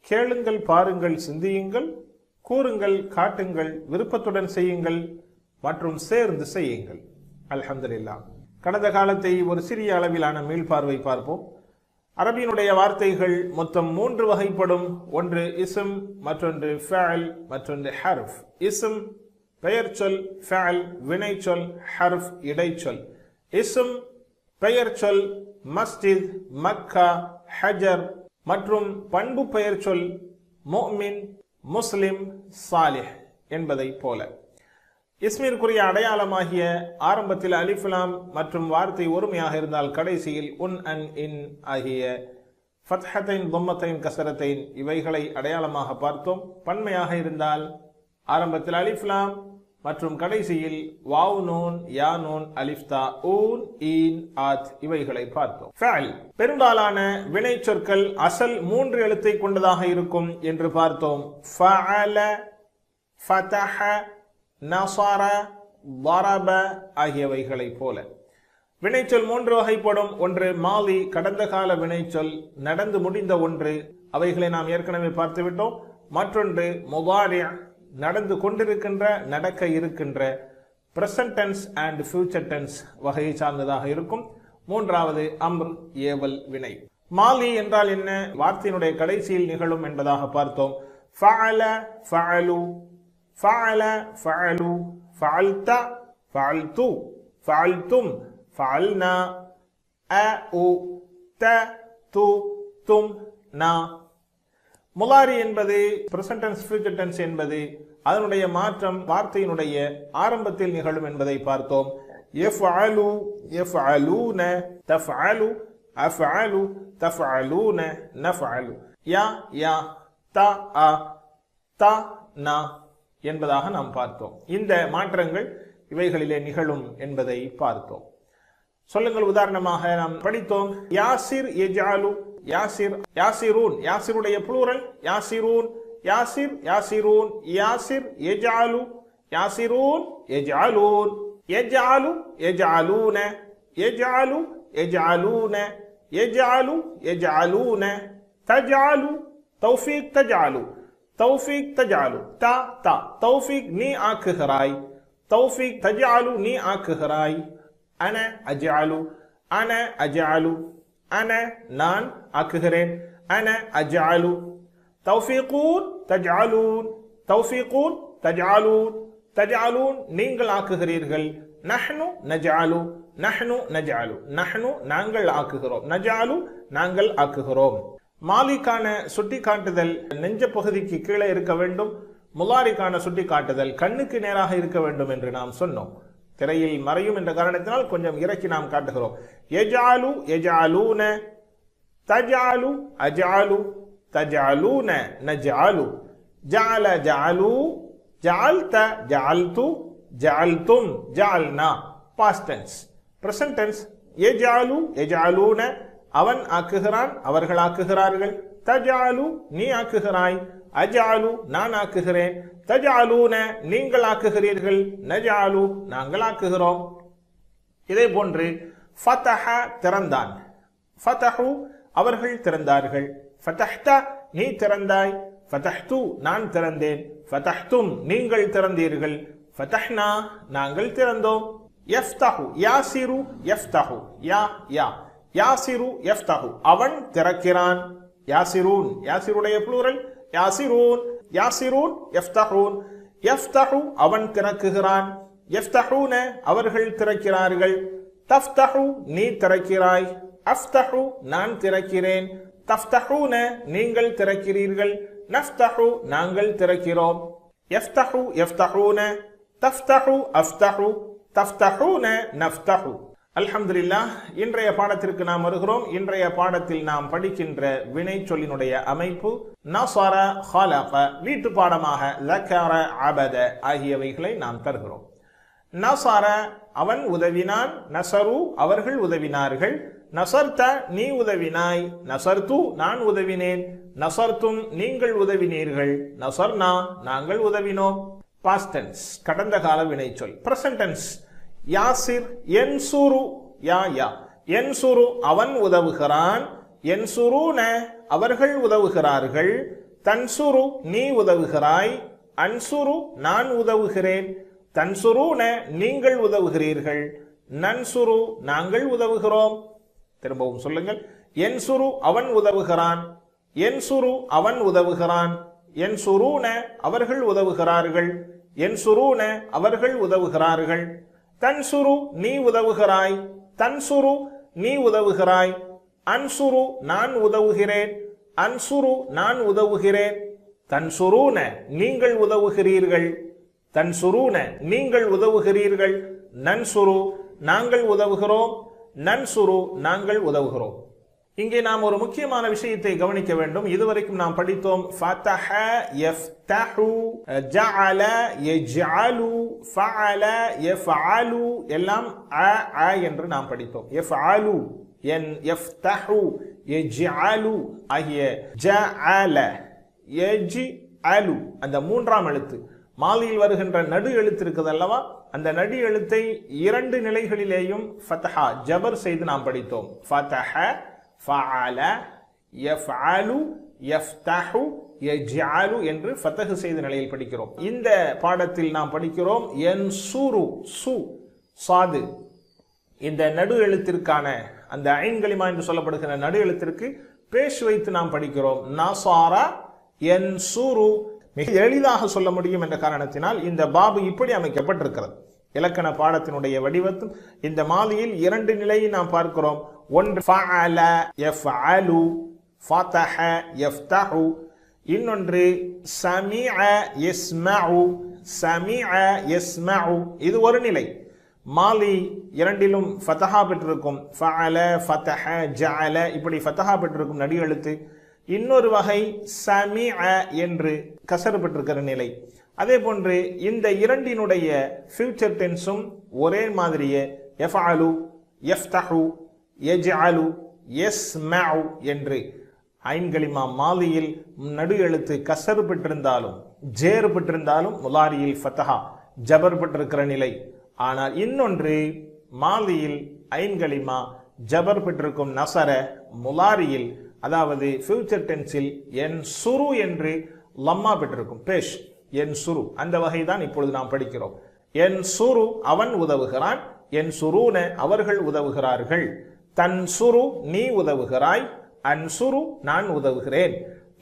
கேளுங்கள், பாருங்கள், சிந்தியுங்கள், கூறுங்கள், காட்டுங்கள், விருப்பத்துடன் செய்யுங்கள் மற்றும் சேர்ந்து செய்யுங்கள். அல்ஹம்துலில்லாஹ். கடந்த காலத்தை ஒரு சிறிய அளவிலான மீள்பார்வை பார்ப்போம். அரபியினுடைய வார்த்தைகள் மொத்தம் 3 வகைப்படும். ஒன்று இஸ்ம், மற்றொன்று ஃபஅல், மற்றொன்று ஹர்ஃப். இஸ்ம் பெயர் சொல், ஃபஅல் வினைச்சொல், ஹர்ஃப் இடைச்சொல். இஸ்ம் பெயர் சொல் மஸ்ஜித், மக்கா, ஹஜர் மற்றும் பண்பு பெயர் சொல் முஃமின், முஸ்லிம், சாலிஹ் என்பதை போல. இஸ்மிற்குரிய அடையாளமாகிய ஆரம்பத்தில் அலிஃப்லாம் மற்றும் வார்த்தை ஒருமையாக இருந்தால் கடைசியில் உன், அன், இன் ஆகிய ஃபத்ஹத்தைன், தும்மத்தைன், கசரத்தைன் இவைகளை அடையாளமாக பார்த்தோம். பன்மையாக இருந்தால் ஆரம்பத்தில் அலிஃப்லாம் மற்றும் கடைசியில் வாவ், நூன், யா, நூன், அலிஃப்தா, ஊன், ஈன், ஆத் இவைகளை பார்த்தோம். ஃபஅல் பெரும்பாலான வினை சொற்கள் அசல் 3 எழுத்தை கொண்டதாக இருக்கும் என்று பார்த்தோம். ஃபஅல, ஃபதஹ, நஸர, ضرب ஆகியவைகளை போல. வினைச்சொல் 3 வகைப்படும். ஒன்று மாலி, கடந்த கால வினைச்சொல், நடந்து முடிந்த ஒன்று, அவைகளை நாம் ஏற்கனவே பார்த்துவிட்டோம். மற்றொன்று முதாரி, நடந்து கொண்டிருக்கின்ற, நடக்க இருக்கின்ற, present tense and future tense வகையை சார்ந்ததாக இருக்கும். மூன்றாவது அம்ர், ஏவல் வினை. மாலி என்றால் என்ன? வார்த்தையினுடைய கடைசியில் நிகழும் என்பதாக பார்த்தோம். ஃபஅல, ஃபஅலு, ஃபஅல, ஃபஅலு, ஃபஅல்த, ஃபஅல்து, ஃபஅல்தும், ஃபஅல்னா, அ, உ, த, து, தும், நா. முலாரி என்பது பிரசன்ட் டென்ஸ், ஃபியூச்சர் டென்ஸ் என்பது அதனுடைய மாற்றம் வார்த்தையினுடைய ஆரம்பத்தில் நிகழும் என்பதை பார்த்தோம். யஃப்அலு, யஃப்அலூன, தஃப்அலு, அஃப்அலு, தஃப்அலூன, நஃப்அலு. யா, யா, த, அ, த, ந, என்பதாக நாம் பார்த்தோம். இந்த மாற்றங்கள் இவைகளிலே நிகழும் என்பதை பார்த்தோம். சொல்லுங்கள், உதாரணமாக நாம் படித்தோம், யாசிர் எஜாலு, யாசிர் யாசிரூன், யாசிருடைய ப்ளூரல் யாசிரூன், யாசிர் யாசிரூன், யாசிர் எஜாலு, யாசிரூன் எஜாலூன், எஜாலு எஜாலூன, எஜாலு எஜாலூன, எஜாலு எஜாலூன, தஜாலு தௌஃபீக் தஜாலு, தௌஃபீக் தஜாலு, தா தா தௌஃபீக் நீ ஆக்குகிறாய், தௌஃபீக் தஜாலு நீ ஆக்குகிறாய், அன அஜாலு, அன அஜாலு, அன நான் ஆக்குகிறேன், அன அஜாலு, தௌஃபீகூன் தஜாலூன், தௌஃபீகூன் தஜாலூன், தஜாலூன் நீங்கள் ஆக்குகிறீர்கள், நஹ்னு நஜாலு, நஹ்னு நஜாலு, நஹ்னு நாங்கள் ஆக்குகிறோம், நஜாலு நாங்கள் ஆக்குகிறோம். மாலிக்கான சுட்டி காட்டுதல் நெஞ்ச பகுதிக்கு கீழே இருக்க வேண்டும், முலாரிக்கான சுட்டி காட்டுதல் கண்ணுக்கு நேராக இருக்க வேண்டும் என்று நாம் சொன்னோம். திரையில் மறையும் என்ற காரணத்தினால் கொஞ்சம் இறக்கி நாம் காட்டுகிறோம். எஜாலு எஜாலூன, தஜாலு அஜாலு, தஜாலூன நஜாலு, ஜஅல ஜஅலு, ஜஅல்த ஜஅல்து, ஜஅல்தும் ஜஅல்னா. Past tense. பிரசன்ட் டென்ஸ், எஜாலு எஜாலூன அவன் ஆக்குகிறான், அவர்கள் ஆக்குகிறார்கள், தஜாலு நீ ஆக்குகிறாய், அஜாலு நான் ஆக்குகிறேன், தஜாலூன நீங்கள் ஆக்குகிறீர்கள், நஜாலு நாங்கள் ஆக்குகிறோம். இதே போன்று ஃபதஹ திறந்தான், ஃபதஹு அவர்கள் திறந்தார்கள், ஃபதஹ்த நீ திறந்தாய், ஃபதஹ்து நான் திறந்தேன், ஃபதஹ்தும் நீங்கள் திறந்தீர்கள், ஃபதஹ்னா நாங்கள் திறந்தோம். யஃப்தஹு யாசிரு யஃப்தஹு, யா யா யாசிரு யஃப்தஹு அவன் திறக்கிறான், யாசிரூன் யாசிருடைய ப்ளூரல் யாசிரூன், யாசிரூன் யஃப்தஹூன், யஃப்தஹு அவன் திறக்குகிறான், யஃப்தஹூன அவர்கள் திறக்கிறார்கள், தஃப்தஹு நீ திறக்கிறாய், அஃப்தஹு நான் திறக்கிறேன், தஃப்தஹூன நீங்கள் திறக்கிறீர்கள், நஃப்தஹு நாங்கள் திறக்கிறோம். யஃப்தஹு யஃப்தஹூன, தஃப்தஹு அஃப்தஹு, தஃப்தஹூன நஃப்தஹு. அல்ஹம்துலில்லாஹ். இன்றைய பாடத்திற்கு நாம் வருகிறோம். இன்றைய பாடத்தில் நாம் படிக்கின்ற வினை சொல்லினுடைய அமைப்பு நஸர, ஹலக, வீட்டு பாடமாக ஸக்கர, அபத ஆகியவைகளை நாம் தருகிறோம். நஸர அவன் உதவினான், நஸரு அவர்கள் உதவினார்கள், நஸர்த நீ உதவினாய், நஸர்து நான் உதவினேன், நஸர்தும் நீங்கள் உதவினீர்கள், நஸர்னா நாங்கள் உதவினோம். பாஸ்ட் டென்ஸ் கடந்த கால வினை சொல். பிரசன்ட் டென்ஸ் யாசிர் யன்சுரு, யா யா யன்சுரு அவன் உதவுகிறான், யன்சுருன அவர்கள் உதவுகிறார்கள், தன்சுரு நீ உதவுகிறாய், அன்சுரு நான் உதவுகிறேன், தன்சுருன நீங்கள் உதவுகிறீர்கள், நன்சுரு நாங்கள் உதவுகிறோம். திரும்பவும் சொல்லுங்கள். யன்சுரு அவன் உதவுகிறான், யன்சுரு அவன் உதவுகிறான், யன்சுருன அவர்கள் உதவுகிறார்கள், யன்சுருன அவர்கள் உதவுகிறார்கள், தன்சுரு நீ உதவுகிறாய், தன்சுரு நீ உதவுகிறாய், அன்சுரு நான் உதவுகிறேன், அன்சுரு நான் உதவுகிறேன், தன்சுருன நீங்கள் உதவுகிறீர்கள், தன்சுருன நீங்கள் உதவுகிறீர்கள், நன்சுரு நாங்கள் உதவுகிறோம், நன்சுரு நாங்கள் உதவுகிறோம். இங்கே நாம் ஒரு முக்கியமான விஷயத்தை கவனிக்க வேண்டும். இதுவரைக்கும் நாம் படித்தோம் ஃபதஹ யஃப்தஹு, ஜஅல யஜ்அலு, ஃபஅல யஃஅலு எல்லாம் அ என்று நாம் படித்தோம். யஃஅலு, யஃப்தஹு, யஜ்அலு ஆகிய ஜஅல, யஜ்அலு அந்த மூன்றாம் எழுத்து மாலியில் வருகின்ற நடு எழுத்து இருக்குது அல்லவா, அந்த நடு எழுத்தை இரண்டு நிலைகளிலேயும் ஃபத்ஹா ஜபர் செய்து நாம் படித்தோம். ஃபதஹ, ஃபஅல, யஃஅலு, யஃப்தஹு, யஜ்அலு என்று ஃபத்ஹ் செய்த நிலையில் படிக்கிறோம். இந்த பாடத்தில் நாம் படிக்கிறோம் யன்சுரு, சு சாது இந்த நடு எழுத்திற்கான அந்த ஐன் கலிமா என்று சொல்லப்படுகிற நடு எழுத்திற்கு பேஷ் வைத்து நாம் படிக்கிறோம். நஸர யன்சுரு. மிக எளிதாக சொல்ல முடியும் என்ற காரணத்தினால் இந்த பாபு இப்படி அமைக்கப்பட்டிருக்கிறது. இலக்கண பாடத்தினுடைய வடிவத்தும் இந்த மாலியில் இரண்டு நிலையை நாம் பார்க்கிறோம். ஒன்று ஃபஅல யஃஅலு, ஃபதஹ யஃப்தஹு, இன்னொன்று சமிஅ யஸ்மஉ, சமிஅ யஸ்மஉ. இது ஒரு நிலை. மாலி இரண்டிலும் ஃபதஹா பெற்றிருக்கும். ஃபஅல, ஃபதஹ, ஜஅல இப்படி ஃபதஹா பெற்றிருக்கும் நடி எழுத்து. இன்னொரு வகை சமிஅ என்று கசர் பெற்றிருக்கிற நிலை. அதே போன்று இந்த இரண்டினுடைய ஃபியூச்சர் டென்ஸும் ஒரே மாதிரியே யஃஅலு, யஃப்தஹு, யஜ்அலு, யஸ்மஉ என்று ஐன்களிமா மாலியில் நடு எழுத்து கசர் பெற்றிருந்தாலும் ஜேர் பெற்றிருந்தாலும் முலாரியில் ஃபத்தஹா ஜபர் பெற்றிருக்கிற நிலை. ஆனால் இன்னொன்று மாலியில் ஐன்களிமா ஜபர் பெற்றிருக்கும் நசர முலாரியில், அதாவது ஃபியூச்சர் டென்ஸில் என் சுரு என்று லம்மா பெற்றிருக்கும் பேஷ் என் சுரு. அந்த வகைதான் இப்பொழுது நாம் படிக்கிறோம். என் சுரு அவன் உதவுகிறான், என் சுருன அவர்கள் உதவுகிறார்கள், தன் சுரு நீ உதவுகிறாய், அன்சுரு நான் உதவுகிறேன்,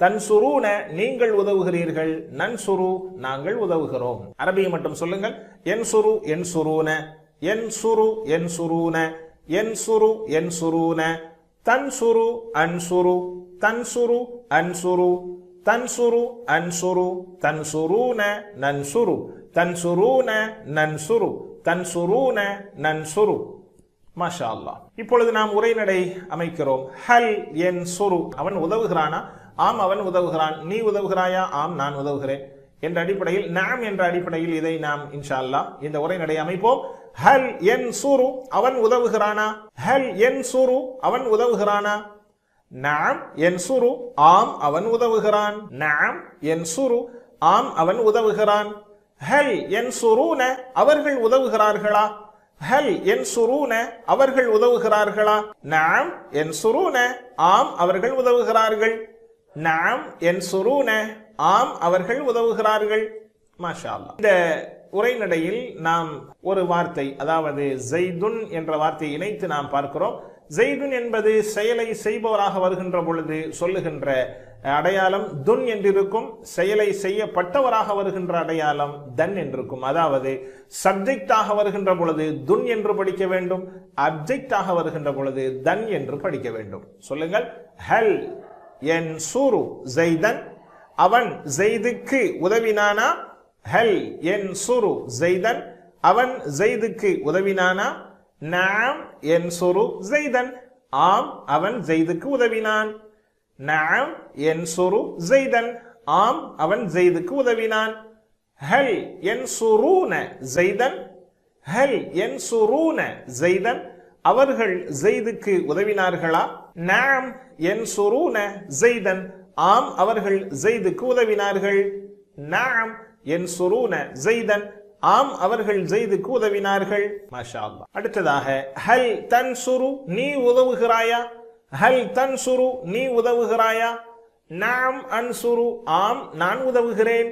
தன் சுருன நீங்கள் உதவுகிறீர்கள், நன் சுரு நாங்கள் உதவுகிறோம். அரபியை மட்டும் சொல்லுங்கள். என் சுரு என் சுருன, என் சுரு என் சுருன, என் சுரு என் சுருன, தன் சுரு அன்சுரு, தன் சுரு அன்சுரு, தன் சுரு அன்சுரு, தன் சுருன நன்சுரு, தன் சுருன நன்சுரு, தன் சுருன நன்சுரு. மாஷா அல்லாஹ். இப்பொழுது நாம் உரைநடை அமைக்கிறோம். ஹல் என் சுரு அவன் உதவுகிறானா? ஆம் அவன் உதவுகிறான். நீ உதவுகிறாயா? ஆம் நான் உதவுகிறேன் என்ற அடிப்படையில், நாம் என்ற அடிப்படையில் இதை நாம் இன்ஷா அல்லாஹ் இந்த உரைநடை அமைப்போம். ஹல் என் சுரு அவன் உதவுகிறானா? ஹல் என் சுரு அவன் உதவுகிறானா? நாம் என் சுரு ஆம் அவன் உதவுகிறான். நாம் என் சுரு ஆம் அவன் உதவுகிறான். ஹல் என் சுருன அவர்கள் உதவுகிறார்களா? ஹல் என் சுருன அவர்கள் உதவுகிறார்களா? நாம் என் சுருன ஆம் அவர்கள் உதவுகிறார்கள். நாம் என் சுருன ஆம் அவர்கள் உதவுகிறார்கள். மாஷா அல்லாஹ். இந்த உரைநடையில் நாம் ஒரு வார்த்தை, அதாவது ஜெய்துன் என்ற வார்த்தையை இணைத்து நாம் பார்க்கிறோம். ஜெய்துன் என்பது செயலை செய்பவராக வருகின்ற பொழுது சொல்லுகின்ற அடையாளம் துன் என்றிருக்கும், செயலை செய்யப்பட்டவராக வருகின்ற அடையாளம் தன் என்றிருக்கும். அதாவது சப்ஜெக்டாக வருகின்ற பொழுது துன் என்று படிக்க வேண்டும், அப்ஜெக்டாக வருகின்ற பொழுது தன் என்று படிக்க வேண்டும். சொல்லுங்கள். ஹல் என் சூரு ஜெய்தன் அவன் ஜெய்துக்கு உதவினானா? ஹல் என் சுரு ஜெய்தன் அவன் ஜெய்துக்கு உதவினானா? நாம் என் சுரு ஜெய்தன் ஆம் அவன் ஜெய்துக்கு உதவினான். நாம் என் சுரு ஜெய்தன் ஆம் அவன் ஜெய்துக்கு உதவினான். ஹல் என் சுரூன ஜெய்தன், ஹல் என் சுரூன ஜெய்தன் அவர்கள் ஜெய்துக்கு உதவினார்களா? நாம் என் சுரூன ஜெய்தன் ஆம் அவர்கள் ஜெய்துக்கு உதவினார்கள். நாம் என் சுரூன ஜெய்தன் ஆம் அவர்கள் ஜெய்துக்கு உதவினார்கள். மாஷா அல்லாஹ். அடுத்ததாக ஹல் தன் சுரு நீ உதவுகிறாயா? ஹல் தன் சுரு நீ உதவுகிறாயா? நாம் அன்சுரு ஆம் நான் உதவுகிறேன்.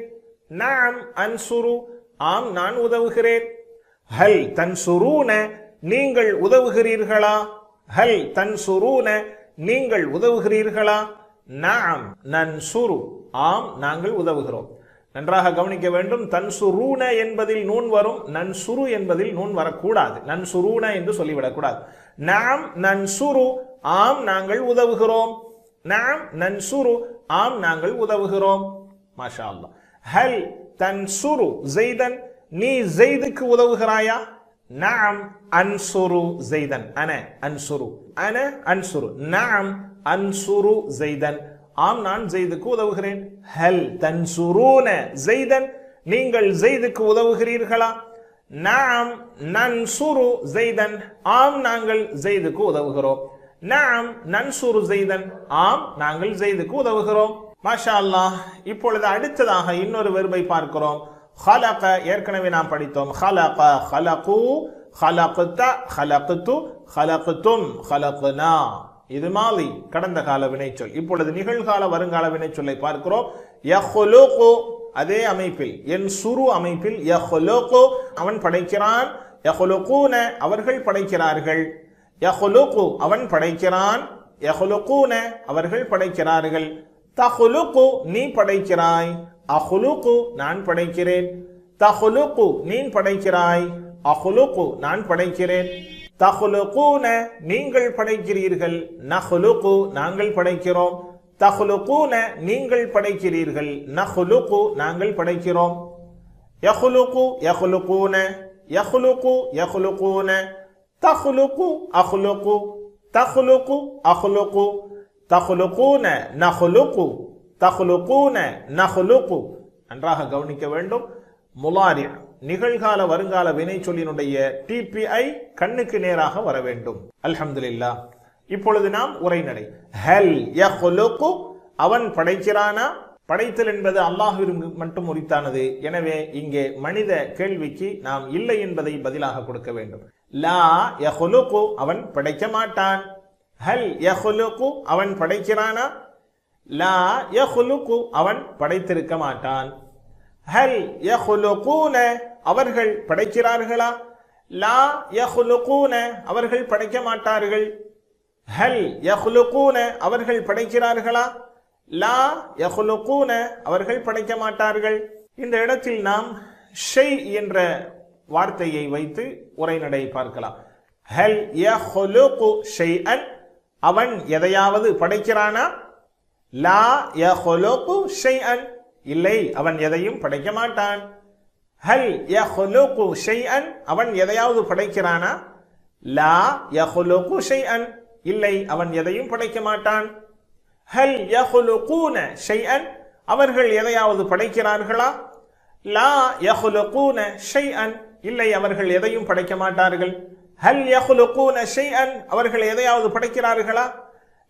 நாம் அன்சுரு ஆம் நான் உதவுகிறேன். ஹல் தன் சுரூன நீங்கள் உதவுகிறீர்களா? ஹல் தன் சுரூன நீங்கள் உதவுகிறீர்களா? நாம் நன்சுரு ஆம் நாங்கள் உதவுகிறோம். நன்றாக கவனிக்க வேண்டும். தன்சுரூன என்பதில் நூன் வரும், நன்சுரு என்பதில் நூன் வரக்கூடாது. நன்சுரூன என்று சொல்லிவிடக்கூடாது. நாம் நன்சுரு ஆம் நாங்கள் உதவுகிறோம். நாம் நன்சுரு ஆம் நாங்கள் உதவுகிறோம். மாஷா அல்லாஹ். ஹல் தன்சுரு ஜெய்தன் நீ ஜெய்துக்கு உதவுகிறாயா? நாம் அன்சுரு ஜெய்தன் அன அன்சுரு அன அன்சுரு. நாம் அன்சுரு ஜெய்தன் ஆம் நான் ஜெய்துக்கு உதவுகிறேன். ஹல் தன்சுரூன ஜெய்தன் நீங்கள் ஜெய்துக்கு உதவுகிறீர்களா? நாம் நன்சுரு ஜெய்தன் ஆம் நாங்கள் ஜெய்துக்கு உதவுகிறோம். நாம் நன்சுரு ஜெய்தன் ஆம் நாங்கள் ஜெய்துக்கு உதவுகிறோம். மாஷா அல்லாஹ். இப்பொழுது அடுத்ததாக இன்னொரு வெர்பை பார்க்கிறோம். خلق ஏற்கனவே நாம் படித்தோம். خلق خلقوا خلقت خلقت خلقتم خلقنا இது மாலி கடந்த கால வினைச்சொல். இப்பொழுது நிகழ்கால வருங்கால வினைச்சொல்லை பார்க்கிறோம். யஹ்லுகு அதே அமைப்பில் என் சுரு அமைப்பில் யஹ்லுகு அவன் படைக்கிறான். யஹ்லுகுன அவர்கள் படைக்கிறார்கள். யஹ்லுகு அவன் படைக்கிறான். யஹ்லுகுன அவர்கள் படைக்கிறார்கள். தஹ்லுகு நீ படைக்கிறாய். அஹ்லுகு நான் படைக்கிறேன். தஹ்லுகு நீ படைக்கிறாய். அஹ்லுகு நான் படைக்கிறேன். தஹ்லுகூன நீங்கள் படைக்கிறீர்கள். நஹ்லுகு நாங்கள் படைக்கிறோம். தஹ்லுகூன நீங்கள் படைக்கிறீர்கள். நஹ்லுகு நாங்கள் படைக்கிறோம். யஹ்லுகு யஹ்லுகூன யஹ்லுகு யஹ்லுகூன தஹ்லுகு அஹ்லுகு தஹ்லுகு அஹ்லுகு தஹ்லுகூன நஹ்லுகு தஹ்லுகூன நஹ்லுகு. நன்றாக கவனிக்க வேண்டும். முலாரி நிகழ்கால வருங்கால வினை சொல்லினுடைய டிபிஐ கண்ணுக்கு நேராக வர வேண்டும். அல்ஹம்துலில்லாஹ். இப்பொழுது நாம் உரைநடை. ஹல் யஹ்லுகு, அவன் படைக்கிறானா? படைத்தல் என்பது அல்லாஹ்விற்கு மட்டும் உரித்தானது. எனவே இங்கே மனித கேள்விக்கு நாம் இல்லை என்பதை பதிலாக கொடுக்க வேண்டும். லா யஹ்லுகு, அவன் படைக்க மாட்டான். ஹல் யஹ்லுகு, அவன் படைக்கிறானா? லா யஹ்லுகு, அவன் படைத்திருக்க மாட்டான். ஹல் யஹ்லுகூன, அவர்கள் படைக்கிறார்களா? லா யஹ்லுகூன, அவர்கள் படைக்க மாட்டார்கள். ஹல் யஹ்லுகூன, அவர்கள் படைக்கிறார்களா? லா யஹ்லுகூன, அவர்கள் படைக்க மாட்டார்கள். இந்த இடத்தில் நாம் ஷை என்ற வார்த்தையை வைத்து உரைநடை பார்க்கலாம். ஹல் யஹ்லுகு ஷைஅன், அவன் எதையாவது படைக்கிறானா? லா யஹ்லுகு ஷைஅன், இல்லை, அவன் எதையும் படைக்க மாட்டான். ஹல் யஹ்லுகு ஷைஅன், அவன் எதையாவது படைக்கிறானா? லா யஹ்லுகு ஷைஅன், இல்லை, அவன் எதையும் படைக்க மாட்டான். ஹல் யஹ்லுகூன ஷைஅன், அவர்கள் எதையாவது படைக்கிறார்களா? லா யஹ்லுகூன ஷைஅன், இல்லை, அவர்கள் எதையும் படைக்க மாட்டார்கள். ஹல் யஹ்லுகூன ஷைஅன், அவர்கள் எதையாவது படைக்கிறார்களா?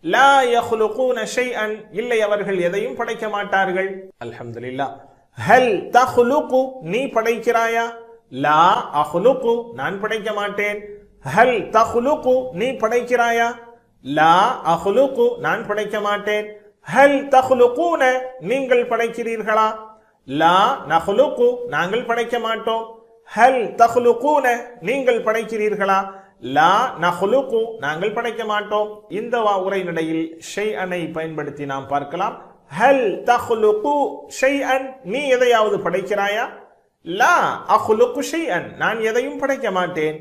லா யஹ்லுகூன ஷைஅன், இல்லை, அவர்கள் எதையும் படைக்க மாட்டார்கள். அல்ஹம்துலில்லாஹ். ஹல் தஹ்லுகு, நீ படைக்கிறாயா? லா அஹ்லுகு, நான் படைக்க மாட்டேன். ஹல் தஹ்லுகு, நீ படைக்கிறாயா? லா அஹ்லுகு, நான் படைக்க மாட்டேன். ஹல் தஹ்லுகூன, நீங்கள் படைக்கிறீர்களா? லா நஹ்லுகு, நாங்கள் படைக்க மாட்டோம். ஹல் தஹ்லுகூன, நீங்கள் படைக்கிறீர்களா? லா நஹ்லுகு, நாங்கள் படைக்க மாட்டோம். இந்த உரைநடையில் ஷைஅனை பயன்படுத்தி நாம் பார்க்கலாம். ஹல் தஹ்லுகு ஷைஅன், நீ எதையாவது படைக்கிறாயா? லா அஹ்லுகு ஷைஅன், நான் எதையும் படைக்க மாட்டேன்.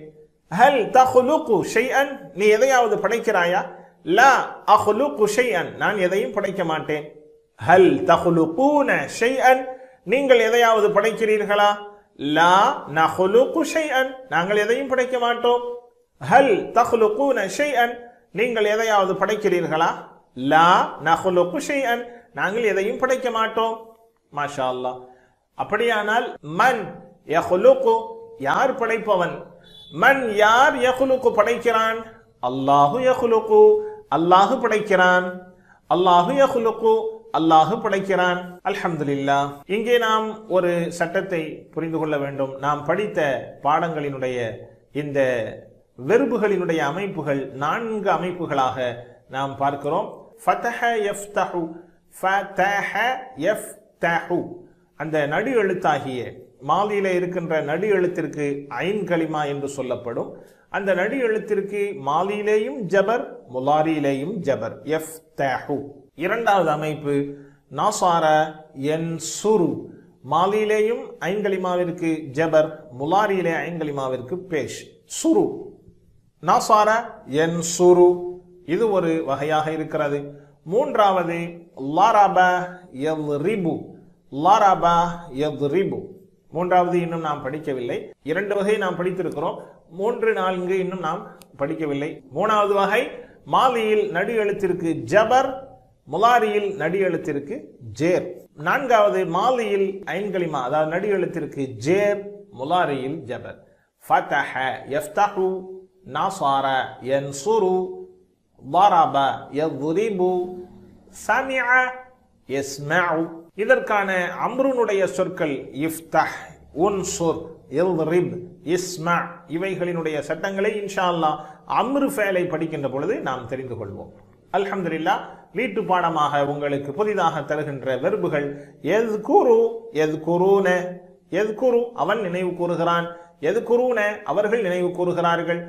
ஹல் தஹ்லுகு ஷைஅன், நீ எதையாவது படைக்கிறாயா? லா அஹ்லுகு ஷைஅன், நான் எதையும் படைக்க மாட்டேன். ஹல் தஹ்லுகூன ஷைஅன், நீங்கள் எதையாவது படைக்கிறீர்களா? லா நஹ்லுகு ஷைஅன், நாங்கள் எதையும் படைக்க மாட்டோம். ஹல் தஹ்லுகூன ஷைஅன், நீங்கள் எதையாவது படைக்கிறீர்களா? லா நஹ்லுகு ஷைஅன், நாங்கள் எதையும் படைக்க மாட்டோம். மாஷா அல்லாஹ். அப்படியானால் மன் யஹ்லுகு, யார் படைப்பவன்? மன், யார் யஹ்லுகு படைக்கிறான்? அல்லாஹு யஹ்லுகு, அல்லாஹு படைக்கிறான். அல்லாஹு யஹ்லுகு, அல்லாஹு படைக்கிறான். அல்ஹம்துலில்லாஹ். இங்கே நாம் ஒரு சட்டத்தை புரிந்து கொள்ள வேண்டும். நாம் படித்த பாடங்களினுடைய இந்த வெர்புகளினுடைய அமைப்புகள் 4 அமைப்புகளாக நாம் பார்க்கிறோம். ஃபதஹ யஃப்தஹு, ஃபதஹ யஃப்தஹு, அந்த நடு எழுத்தாகிய மாலியில இருக்கின்ற நடு எழுத்திற்கு ஐன் கலிமா என்று சொல்லப்படும். அந்த நடு எழுத்திற்கு மாலியிலேயும் ஜபர், முலாரியிலேயும் ஜபர். யஃப்தஹு. இரண்டாவது அமைப்பு நாசார யன்சுரு, மாலியிலேயும் ஐன்கலிமாவிற்கு ஜபர், முலாரியிலே ஐன்கலிமாவிற்கு பேஷ். சுரு, நாசார யன்சுரு, இது ஒரு வகையாக இருக்கிறது. மூன்றாவது லரப யத்ரிபு, லரப யத்ரிபு. மூன்றாவது இன்னும் நாம் படிக்கவில்லை. 2 வகை நாம் படித்திருக்கிறோம். 3, 4 இன்னும் நாம் படிக்கவில்லை. மூணாவது வகை மாலியில் நடு எழுத்திற்கு ஜபர், முலாரியில் நடு எழுத்திற்கு ஜேர். நான்காவது மாலியில் ஐன்கலிமா, அதாவது நடு எழுத்திற்கு ஜேர், முலாரியில் ஜபர். ஃபதஹ யஃப்தஹு, நாசார யன்சுரு, ضرب يضرب, சமிஅ யஸ்மஉ. இதற்கான அம்ருனுடைய சொற்கள் இஃப்தஹ், உன்சுர், யضرب, இஸ்மஅ. இவைகளினுடைய சட்டங்களை இன்ஷா அல்லாஹ் அம்ரு ஃபேலை படிக்கின்ற பொழுது நாம் தெரிந்து கொள்வோம். அல்ஹம்துலில்லாஹ். வீட்டு பாடமாக உங்களுக்கு புதிதாக தருகின்ற வெர்புகள் யذ்குரு, யذ்குரூன. யذ்குரு, அவன் நினைவு கூறுகிறான். யذ்குரூன, அவர்கள் நினைவு கூறுகிறார்கள்.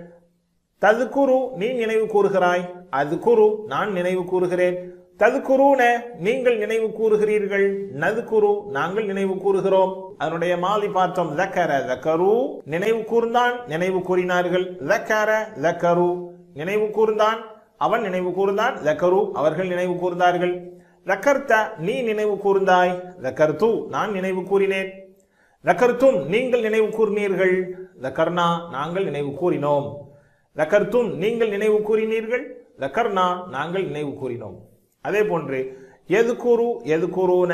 தذ்குரு, நீ நினைவு கூறுகிறாய். அذ்குரு, நான் நினைவு கூறுகிறேன். தذ்குரூன, நீங்கள் நினைவு கூறுகிறீர்கள். நذ்குரு, நாங்கள் நினைவு கூறுகிறோம். அதனுடைய மாலி பார்த்தோம். ذكر ذكروا, நினைவு கூர்ந்தான், நினைவு கூறினார்கள். ذكر ذكروا, நினைவு கூர்ந்தான், அவன் நினைவு கூர்ந்தான். ذكروا, அவர்கள் நினைவு கூர்ந்தார்கள். ذكرت, நீ நினைவு கூர்ந்தாய். ذكرت, நான் நினைவு கூறினேன். ذكرتم, நீங்கள் நினைவு கூறினீர்கள். ذكرنا, நாங்கள் நினைவு கூறினோம். ذكرتم, நீங்கள் நினைவு கூறினீர்கள். ذكرنا, நாங்கள் நினைவு கூறினோம். அதே போன்று யذ்குரு யذ்குரூன,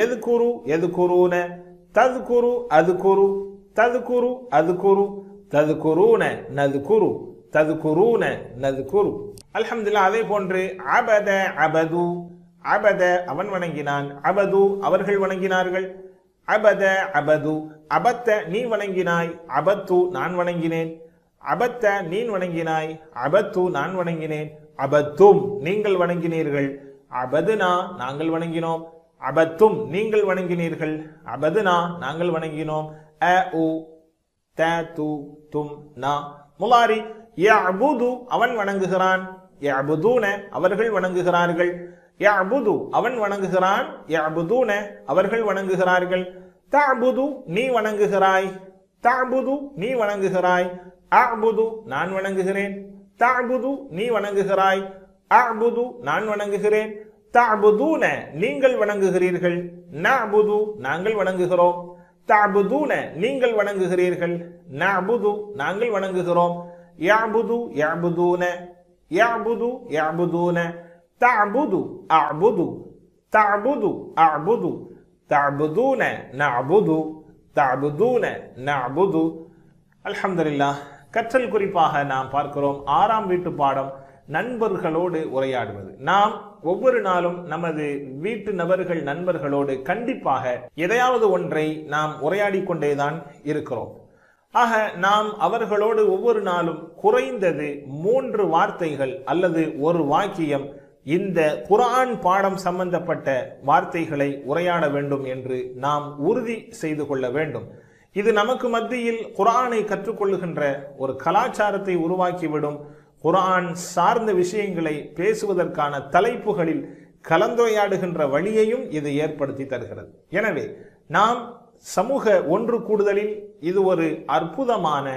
எதுகுரு எதுகுரூன, ததுகுரு அதுகுரு, ததுகுரு அதுகுரு, ததுகுரூன நதுகுரு, ததுகுரூன நதுகுரு. அல்ஹம்துலில்லாஹ். அதே போன்று அபத அபது, அபத அவன் வணங்கினான், அபது அவர்கள் வணங்கினார்கள், அபத அபது, அபத்த நீ வணங்கினாய், அபத்து நான் வணங்கினேன், அபத்த நீ வணங்கினாய், அபத்து நான் வணங்கினேன், அபத்தும் நீங்கள் வணங்கினீர்கள், அபதுனா நாங்கள் வணங்கினோம், அபத்தும் நீங்கள் வணங்கினீர்கள், அபதுனா நாங்கள் வணங்கினோம். அ உ த து தும் நா. முலாரி யஅபுது அவன் வணங்குகிறான், யஅபுதூன அவர்கள் வணங்குகிறார்கள், யஅபுது அவன் வணங்குகிறான், யஅபுதூன அவர்கள் வணங்குகிறார்கள். தஅபுது நீ வணங்குகிறாய், தஅபுது நீ வணங்குகிறாய், அஅபுது நான் வணங்குகிறேன், தஅபுது நீ வணங்குகிறாய், அஅபுது நான் வணங்குகிறேன். தஅபுதூன நீங்கள் வணங்குகிறீர்கள், நஅபுது நாங்கள் வணங்குகிறோம், தஅபுதூன நீங்கள் வணங்குகிறீர்கள், நஅபுது நாங்கள் வணங்குகிறோம். யஅபுது யஅபுதூன, யஅபுது யஅபுதூன, தஅபுது அஅபுது, தஅபுது அஅபுது, தஅபுதூன நஅபுது, தஅபுதூன நஅபுது. அல்ஹம்துலில்லாஹ். கற்றல் குறிப்பாக நாம் பார்க்கிறோம் 6ஆம் வீட்டு பாடம் நண்பர்களோடு உரையாடுவது. நாம் ஒவ்வொரு நாளும் நமது வீட்டு நபர்கள் நண்பர்களோடு கண்டிப்பாக எதையாவது ஒன்றை நாம் உரையாடி கொண்டேதான் இருக்கிறோம். ஆக நாம் அவர்களோடு ஒவ்வொரு நாளும் குறைந்தது 3 வார்த்தைகள் அல்லது ஒரு வாக்கியம் இந்த குர்ஆன் பாடம் சம்பந்தப்பட்ட வார்த்தைகளை உரையாட வேண்டும் என்று நாம் உறுதி செய்து கொள்ள வேண்டும். இது நமக்கு மத்தியில் குர்ஆனை கற்றுக்கொள்ளுகின்ற ஒரு கலாச்சாரத்தை உருவாக்கிவிடும். குர்ஆன் சார்ந்த விஷயங்களை பேசுவதற்கான தலைப்புகளில் கலந்துரையாடுகின்ற வழியையும் இது ஏற்படுத்தி தருகிறது. எனவே நாம் சமூக ஒன்று கூடுதலில் இது ஒரு அற்புதமான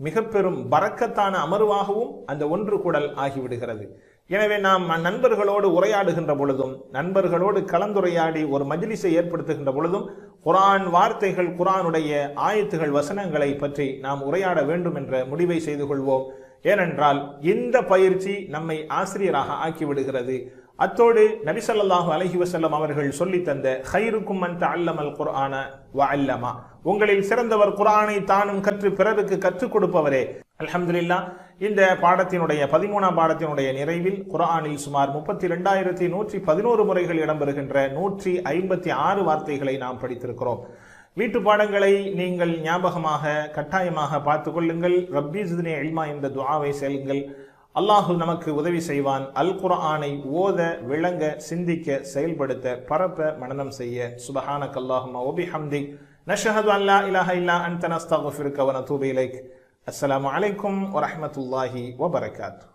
மிக பெரும் பரக்கத்தான அமர்வாகவும் அந்த ஒன்று கூடல் ஆகிவிடுகிறது. எனவே நாம் நண்பர்களோடு உரையாடுகின்ற பொழுதும், நண்பர்களோடு கலந்துரையாடி ஒரு மஜ்லிஸை ஏற்படுத்துகின்ற பொழுதும் குர்ஆன் வார்த்தைகள், குர்ஆனுடைய ஆயத்துகள், வசனங்களை பற்றி நாம் உரையாட வேண்டும் என்ற முடிவை செய்து கொள்வோம். ஏனென்றால் இந்த பயிற்சி நம்மை ஆசிரியராக ஆக்கிவிடுகிறது. அத்தோடு நபி ஸல்லல்லாஹு அலைஹி வஸல்லம் அவர்கள் சொல்லி தந்த ഖൈറുക്കും மன் தஅல்லமல் குர்ஆன வ அல்லமா, உங்களில் சிறந்தவர் குர்ஆனை தானும் கற்று பிறருக்கு கற்றுக் கொடுப்பவரே. அல்ஹம்துலில்லாஹ். இந்த பாடத்தினுடைய 13ஆம் பாடத்தினுடைய நிறைவில் குர்ஆனில் சுமார் 32,111 முறைகள் இடம்பெறுகின்ற 156 வார்த்தைகளை நாம் படித்திருக்கிறோம். வீட்டு பாடங்களை நீங்கள் ஞாபகமாக கட்டாயமாக பார்த்து கொள்ளுங்கள். ரப்பி ஸித்னி இல்மா என்ற துஆவை செய்யுங்கள். அல்லாஹு நமக்கு உதவி செய்வான். அல் குர்ஆனை ஓத, விளங்க, சிந்திக்க, செயல்படுத்த, பரப்ப, மனனம் செய்ய. சுப்ஹானக்கல்லாஹும்ம வ பிஹம்திக் நஷ்ஹது அன் லா இலாஹா இல்லா அன்த நஸ்தக்ஃபிருக வ நதூபு இலைக். அஸ்ஸலாமு அலைக்கும் வ ரஹ்மத்துல்லாஹி வ பரகாத்துஹு.